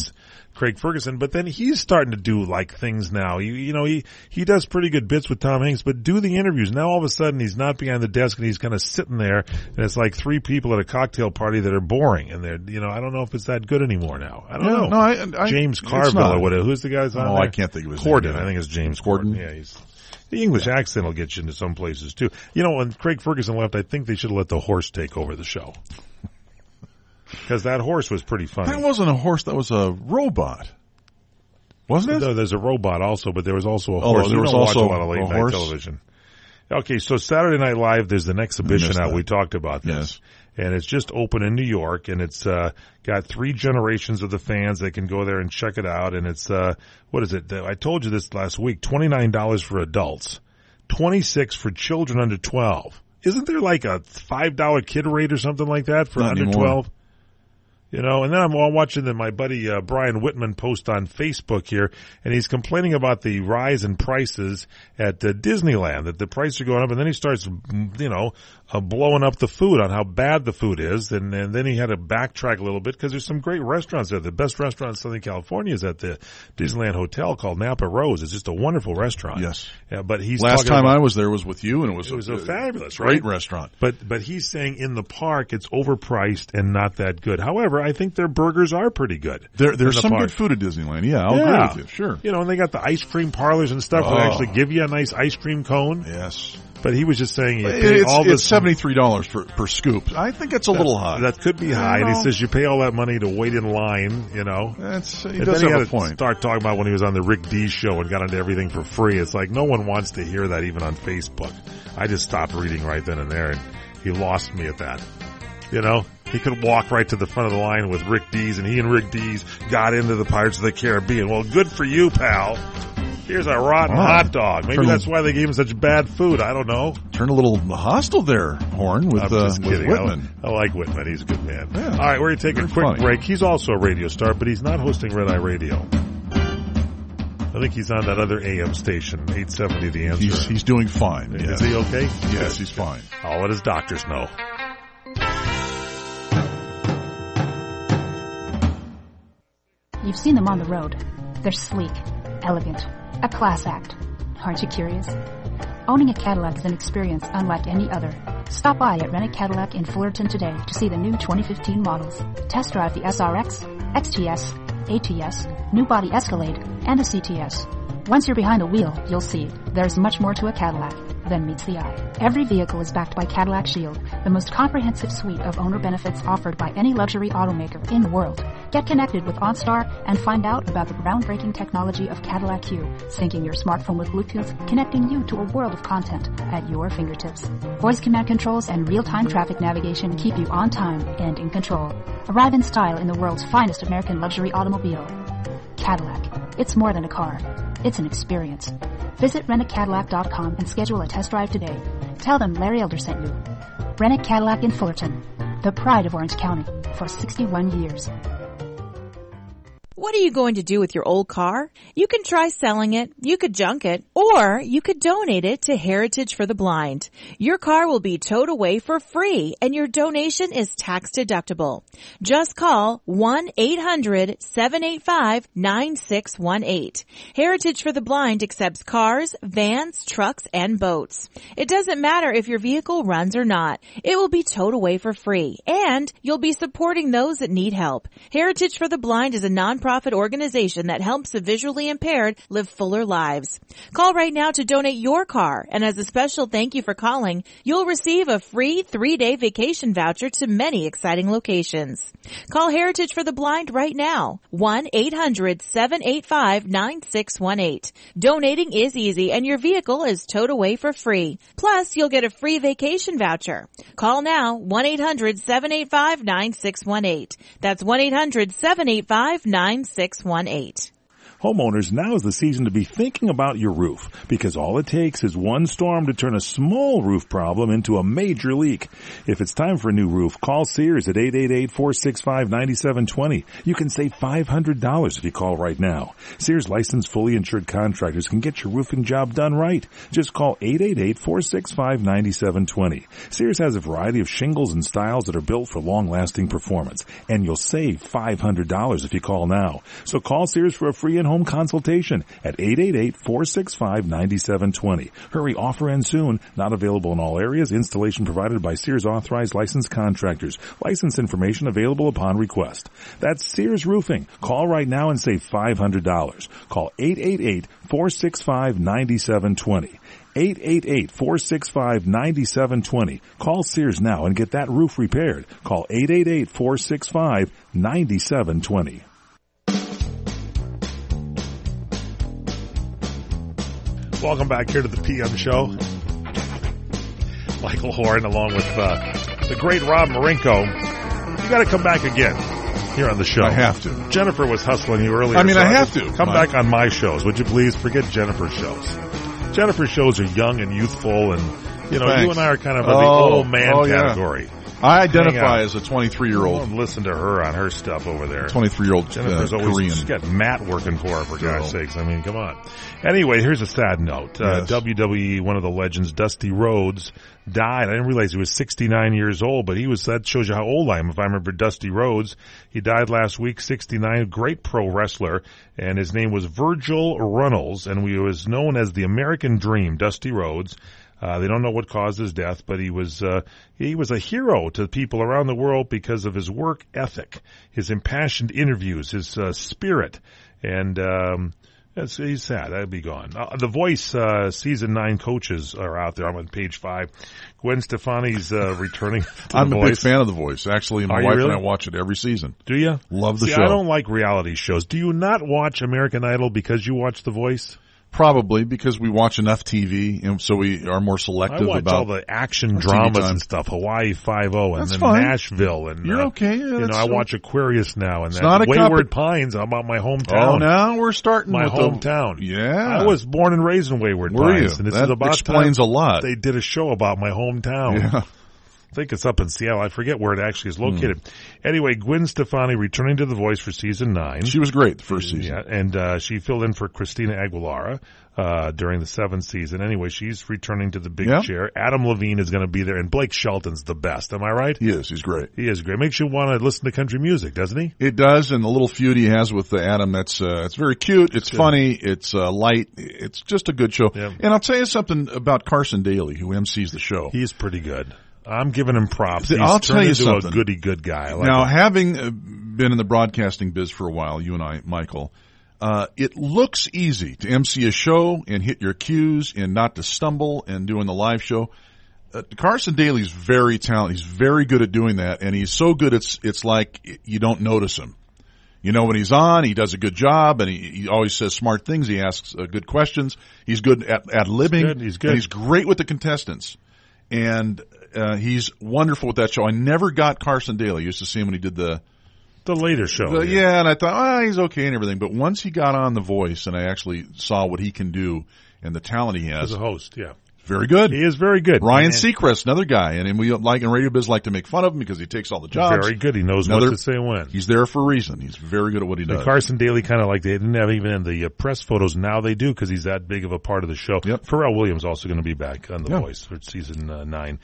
Craig Ferguson, but then he's starting to do like things now. He does pretty good bits with Tom Hanks, but do the interviews. Now all of a sudden he's not behind the desk and he's kind of sitting there and it's like three people at a cocktail party that are boring and they're, I don't know if it's that good anymore now. I don't know. No, James Carville or whatever. Who's the guy's on there? I can't think of his Corden. name. I think it's James Corden. Yeah, the English accent will get you into some places too. When Craig Ferguson left, I think they should have let the horse take over the show. Because that horse was pretty funny. That wasn't a horse. That was a robot. Wasn't it? No, there's a robot also, but there was also a horse. There was also watch a lot of late-night television. Okay, so Saturday Night Live, there's an exhibition out. We talked about this. Yes. And it's just open in New York, and it's got 3 generations of the fans that can go there and check it out. And it's, what is it? I told you this last week, $29 for adults, $26 for children under 12. Isn't there like a $5 kid rate or something like that for Not under anymore. 12? You know, and then I'm watching my buddy Brian Whitman post on Facebook here, and he's complaining about the rise in prices at Disneyland, that the prices are going up, and then he starts, blowing up the food on how bad the food is, and then he had to backtrack a little bit because there's some great restaurants there. The best restaurant in Southern California is at the Disneyland Hotel called Napa Rose. It's just a wonderful restaurant. Yes. Yeah, but he's last time I was there was with you, and it was a fabulous, great restaurant. But he's saying in the park it's overpriced and not that good. However, I think their burgers are pretty good. There's some good food at Disneyland. Yeah, I'll agree with you. Sure. You know, and they got the ice cream parlors and stuff that actually give you a nice ice cream cone. Yes. But he was just saying it's $73 per scoop. I think it's a little high. That could be high. And he says you pay all that money to wait in line, you know. He does have a point. Start talking about when he was on the Rick Dees show and got into everything for free. It's like no one wants to hear that even on Facebook. I just stopped reading right then and there, and he lost me at that. You know, he could walk right to the front of the line with Rick Dees, and he and Rick Dees got into the Pirates of the Caribbean. Well, good for you, pal. Here's a rotten hot dog. Maybe that's why they gave him such bad food. I don't know. Turn a little hostile there, Horn, with Whitman. I like Whitman. He's a good man. Yeah. All right, we're going to take a quick break. He's also a radio star, but he's not hosting Red Eye Radio. I think he's on that other AM station, 870 The Answer. He's doing fine. Is he okay? Yes, he's fine. I'll let his doctors know. You've seen them on the road. They're sleek, elegant, a class act. Aren't you curious? Owning a Cadillac is an experience unlike any other. Stop by at Rennick Cadillac in Fullerton today to see the new 2015 models. Test drive the SRX, XTS, ATS, new body Escalade, and the CTS. Once you're behind the wheel, you'll see there's much more to a Cadillac than meets the eye. Every vehicle is backed by Cadillac Shield, the most comprehensive suite of owner benefits offered by any luxury automaker in the world. Get connected with OnStar and find out about the groundbreaking technology of Cadillac Q, syncing your smartphone with Bluetooth, connecting you to a world of content at your fingertips. Voice command controls and real-time traffic navigation keep you on time and in control. Arrive in style in the world's finest American luxury automobile. Cadillac. It's more than a car. It's an experience. Visit RennickCadillac.com and schedule a test drive today. Tell them Larry Elder sent you. Rennick Cadillac in Fullerton, the pride of Orange County for 61 years. What are you going to do with your old car? You can try selling it, you could junk it, or you could donate it to Heritage for the Blind. Your car will be towed away for free, and your donation is tax deductible. Just call 1-800-785-9618. Heritage for the Blind accepts cars, vans, trucks, and boats. It doesn't matter if your vehicle runs or not. It will be towed away for free, and you'll be supporting those that need help. Heritage for the Blind is a nonprofit organization that helps the visually impaired live fuller lives. Call right now to donate your car, and as a special thank you for calling, you'll receive a free 3-day vacation voucher to many exciting locations. Call Heritage for the Blind right now, 1-800-785-9618. Donating is easy, and your vehicle is towed away for free. Plus, you'll get a free vacation voucher. Call now, 1-800-785-9618. That's 1-800-785-9618. Homeowners, now is the season to be thinking about your roof, because all it takes is one storm to turn a small roof problem into a major leak. If it's time for a new roof, call Sears at 888-465-9720. You can save $500 if you call right now. Sears licensed fully insured contractors can get your roofing job done right. Just call 888-465-9720. Sears has a variety of shingles and styles that are built for long-lasting performance, and you'll save $500 if you call now. So call Sears for a free in-home consultation at 888-465-9720. Hurry, offer ends soon. Not available in all areas. Installation provided by Sears authorized licensed contractors. License information available upon request. That's Sears Roofing. Call right now and save $500. Call 888-465-9720. 888-465-9720. Call Sears now and get that roof repaired. Call 888-465-9720. Welcome back here to the PM show. Michael Horn along with the great Rob Marinko. You got to come back again here on the show. I have to. Jennifer was hustling you earlier. I mean, I have to. Come back on my shows, would you please? Forget Jennifer's shows. Jennifer's shows are young and youthful, and you know, Thanks. you and I are kind of in the old man category. Yeah. I identify as a 23-year-old. Listen to her on her stuff over there. 23-year-old Jennifer's always Korean. She's got Matt working for her, for God's sakes. I mean, come on. Anyway, here's a sad note. WWE, one of the legends, Dusty Rhodes, died. I didn't realize he was 69 years old, but that shows you how old I am. If I remember Dusty Rhodes, he died last week, 69, great pro wrestler, and his name was Virgil Runnels, and he was known as the American Dream, Dusty Rhodes. They don't know what caused his death, but he was a hero to people around the world because of his work ethic, his impassioned interviews, his spirit, and he's sad. That'd be gone. The Voice season 9 coaches are out there. I'm on page 5. Gwen Stefani's returning to I'm The a Voice. big fan of The Voice. Actually, my wife and I watch it every season. Do you? Love the See, show. I don't like reality shows. Do you not watch American Idol because you watch The Voice? Probably because we watch enough TV, and so we are more selective I watch about all the action TV dramas time. and stuff. Hawaii Five-0 and That's then fine. Nashville and You're okay. Yeah, you know, I watch Aquarius now and It's that not a Wayward Pines about my hometown. Oh, now we're starting my with hometown. Yeah, I was born and raised in Wayward Were Pines, you? and this That is about explains time a lot. They did a show about my hometown. Yeah. I think it's up in Seattle. I forget where it actually is located. Anyway, Gwen Stefani returning to The Voice for season 9. She was great the first season. Yeah, and she filled in for Christina Aguilera during the 7th season. Anyway, she's returning to the big chair. Adam Levine is going to be there, and Blake Shelton's the best. Am I right? He is. He's great. He is great. Makes you want to listen to country music, doesn't he? It does, and the little feud he has with Adam, it's very cute. It's funny. It's light. It's just a good show. Yeah. And I'll tell you something about Carson Daly, who MCs the show. He's pretty good. I'm giving him props. I'll He's tell turned you into something. a goody good guy. I like Now, him. having been in the broadcasting biz for a while, you and I, Michael, it looks easy to MC a show and hit your cues and not to stumble and doing the live show. Carson Daly's very talented. He's very good at doing that, and he's so good it's like you don't notice him. You know, when he's on, he does a good job, and he always says smart things. He asks good questions. He's good at libbing. He's good. And he's great with the contestants. And he's wonderful with that show. I never got Carson Daly. I used to see him when he did the later show. And I thought, he's okay and everything. But once he got on The Voice and I actually saw what he can do and the talent he has. As a host, yeah. Very good. He is very good. Ryan Seacrest, another guy. And we, like in Radio Biz, like to make fun of him because he takes all the jobs. Very good. He knows what to say when. He's there for a reason. He's very good at what he does. Carson Daly kind of like they didn't have even in the press photos. Now they do because he's that big of a part of the show. Yep. Pharrell Williams also going to be back on The Voice for season 9.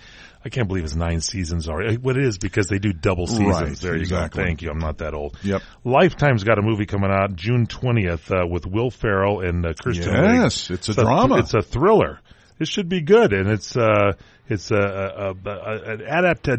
I can't believe it's 9 seasons already. What it is because they do double seasons. Right, There you exactly. go. Thank you. I'm not that old. Yep. Lifetime's got a movie coming out June 20th with Will Ferrell and Kirsten Wiig. Yes, it's a drama. It's a thriller. This should be good, and it's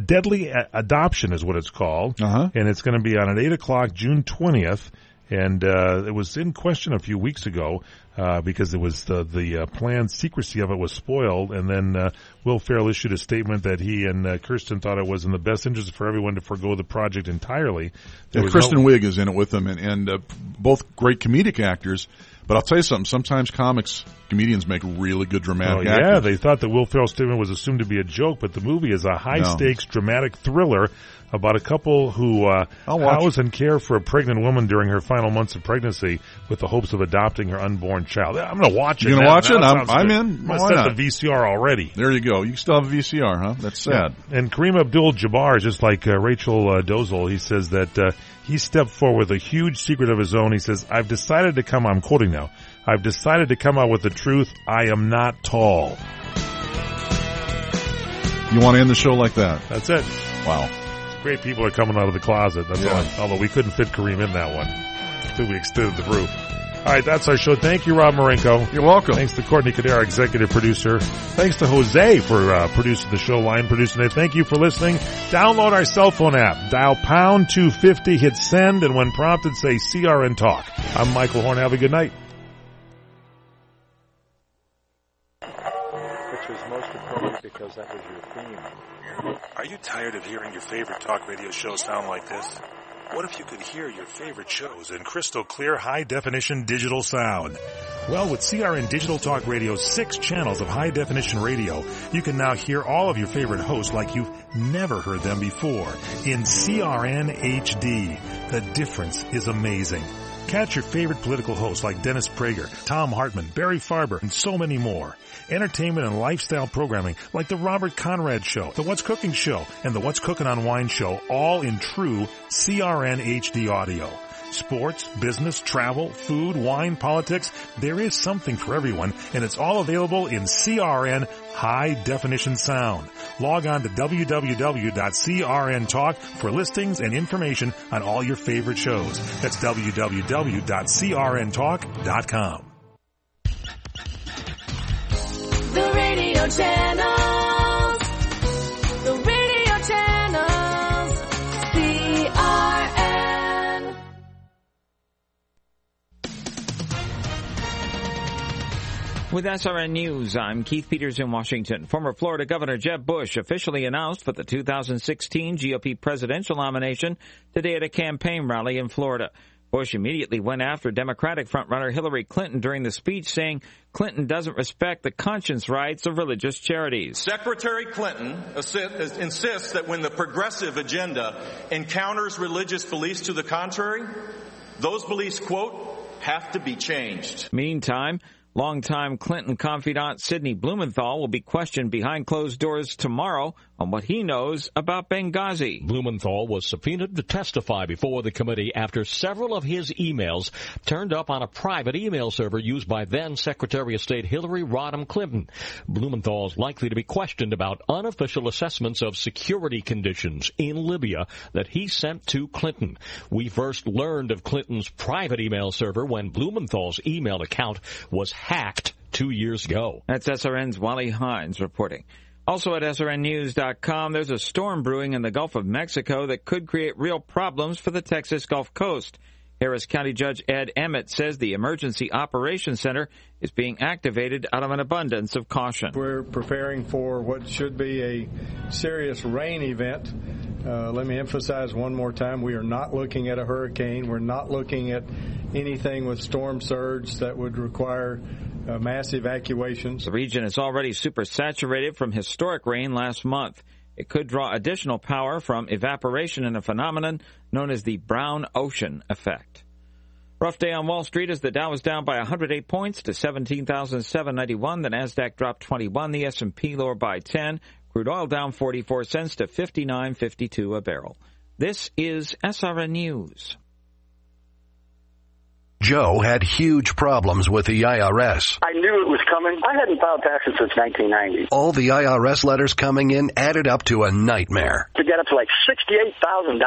Deadly Adoption is what it's called, and it's going to be on at 8:00 June 20th. And it was in question a few weeks ago because it was the planned secrecy of it was spoiled, and then Will Ferrell issued a statement that he and Kirsten thought it was in the best interest for everyone to forgo the project entirely. Kristen Wiig is in it with them, and both great comedic actors. But I'll tell you something, sometimes comedians make really good dramatic actors. Yeah, they thought that Will Ferrell's statement was assumed to be a joke, but the movie is a high-stakes dramatic thriller about a couple who house and care for a pregnant woman during her final months of pregnancy with the hopes of adopting her unborn child. I'm going to watch it. You're going to watch it? I'm good. in. I Why set not? the VCR already. There you go. You still have a VCR, huh? That's sad. Yeah. And Kareem Abdul-Jabbar, just like Rachel Dolezal, he says that he stepped forward with a huge secret of his own. He says, I'm quoting now, I've decided to come out with the truth. I am not tall. You want to end the show like that? That's it. Wow. Great people are coming out of the closet. That's all. Although we couldn't fit Kareem in that one until we extended the roof. All right, that's our show. Thank you, Rob Marenko. You're welcome. Thanks to Courtney Cadera, executive producer. Thanks to Jose for producing the show, line producing it. Thank you for listening. Download our cell phone app. Dial pound 250, hit send, and when prompted, say CRN Talk. I'm Michael Horn. Have a good night. Which was most appropriate because that was your theme. Are you tired of hearing your favorite talk radio shows sound like this? What if you could hear your favorite shows in crystal clear, high-definition digital sound? Well, with CRN Digital Talk Radio's 6 channels of high-definition radio, you can now hear all of your favorite hosts like you've never heard them before in CRN HD. The difference is amazing. Catch your favorite political hosts like Dennis Prager, Tom Hartman, Barry Farber, and so many more. Entertainment and lifestyle programming like The Robert Conrad Show, The What's Cooking Show, and The What's Cooking on Wine Show, all in true CRN HD audio. Sports, business, travel, food, wine, politics, there is something for everyone, and it's all available in CRN High Definition Sound. Log on to www.CRN Talk for listings and information on all your favorite shows. That's www.crntalk.com. The radio channels. The radio channels. CRN. With SRN News, I'm Keith Peters in Washington. Former Florida Governor Jeb Bush officially announced for the 2016 GOP presidential nomination today at a campaign rally in Florida. Bush immediately went after Democratic frontrunner Hillary Clinton during the speech, saying Clinton doesn't respect the conscience rights of religious charities. Secretary Clinton insists that when the progressive agenda encounters religious beliefs to the contrary, those beliefs, quote, have to be changed. Meantime, longtime Clinton confidant Sidney Blumenthal will be questioned behind closed doors tomorrow on what he knows about Benghazi. Blumenthal was subpoenaed to testify before the committee after several of his emails turned up on a private email server used by then Secretary of State Hillary Rodham Clinton. Blumenthal is likely to be questioned about unofficial assessments of security conditions in Libya that he sent to Clinton. We first learned of Clinton's private email server when Blumenthal's email account was hacked 2 years ago. That's SRN's Wally Hines reporting. Also at SRNnews.com, there's a storm brewing in the Gulf of Mexico that could create real problems for the Texas Gulf Coast. Harris County Judge Ed Emmett says the Emergency Operations Center is being activated out of an abundance of caution. We're preparing for what should be a serious rain event. Let me emphasize one more time, we are not looking at a hurricane. We're not looking at anything with storm surge that would require mass evacuations. The region is already supersaturated from historic rain last month. It could draw additional power from evaporation in a phenomenon known as the brown ocean effect. Rough day on Wall Street as the Dow was down by 108 points to 17,791. The Nasdaq dropped 21. The S&P lower by 10. Crude oil down 44 cents to $59.52 a barrel. This is SRN News. Joe had huge problems with the IRS. I knew it was coming. I hadn't filed taxes since 1990. All the IRS letters coming in added up to a nightmare. To get up to like $68,000,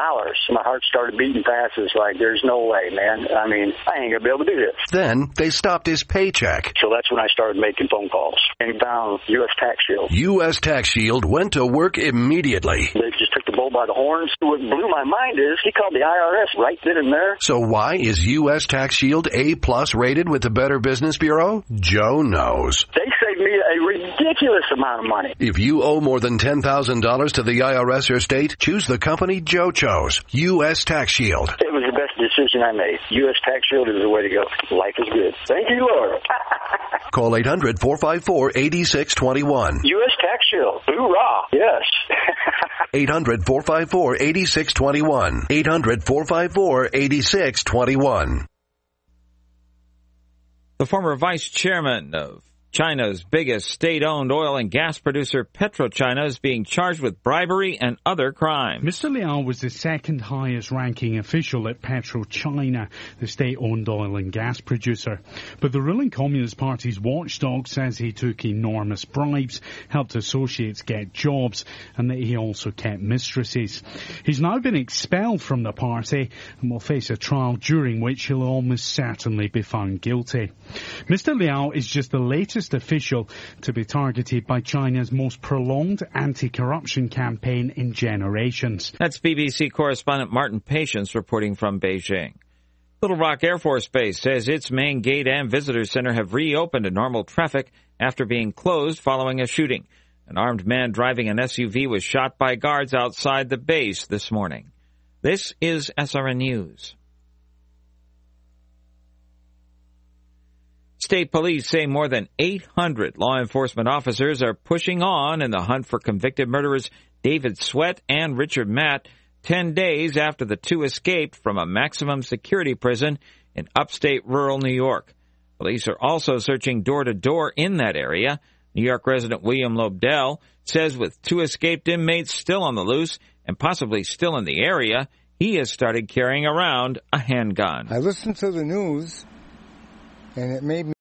my heart started beating fast. It's like, there's no way, man. I mean, I ain't going to be able to do this. Then they stopped his paycheck. So that's when I started making phone calls and found U.S. Tax Shield. U.S. Tax Shield went to work immediately. They just took the bull by the horns. What blew my mind is he called the IRS right then and there. So why is U.S. Tax Shield A+ rated with the Better Business Bureau? Joe knows. They saved me a ridiculous amount of money. If you owe more than $10,000 to the IRS or state, choose the company Joe chose, U.S. Tax Shield. It was the best decision I made. U.S. Tax Shield is the way to go. Life is good. Thank you, Lord. Call 800-454-8621. U.S. Tax Shield. Hoorah. Yes. 800-454-8621. 800-454-8621. The former vice chairman of China's biggest state-owned oil and gas producer, PetroChina, is being charged with bribery and other crimes. Mr. Liao was the second highest-ranking official at PetroChina, the state-owned oil and gas producer. But the ruling Communist Party's watchdog says he took enormous bribes, helped associates get jobs, and that he also kept mistresses. He's now been expelled from the party and will face a trial during which he'll almost certainly be found guilty. Mr. Liao is just the latest official to be targeted by China's most prolonged anti-corruption campaign in generations. That's BBC correspondent Martin Patience reporting from Beijing. Little Rock Air Force Base says its main gate and visitor center have reopened to normal traffic after being closed following a shooting. An armed man driving an SUV was shot by guards outside the base this morning. This is SRN News. State police say more than 800 law enforcement officers are pushing on in the hunt for convicted murderers David Sweat and Richard Matt 10 days after the two escaped from a maximum security prison in upstate rural New York. Police are also searching door-to-door in that area. New York resident William Lobdell says with 2 escaped inmates still on the loose and possibly still in the area, he has started carrying around a handgun. I listened to the news, and it made me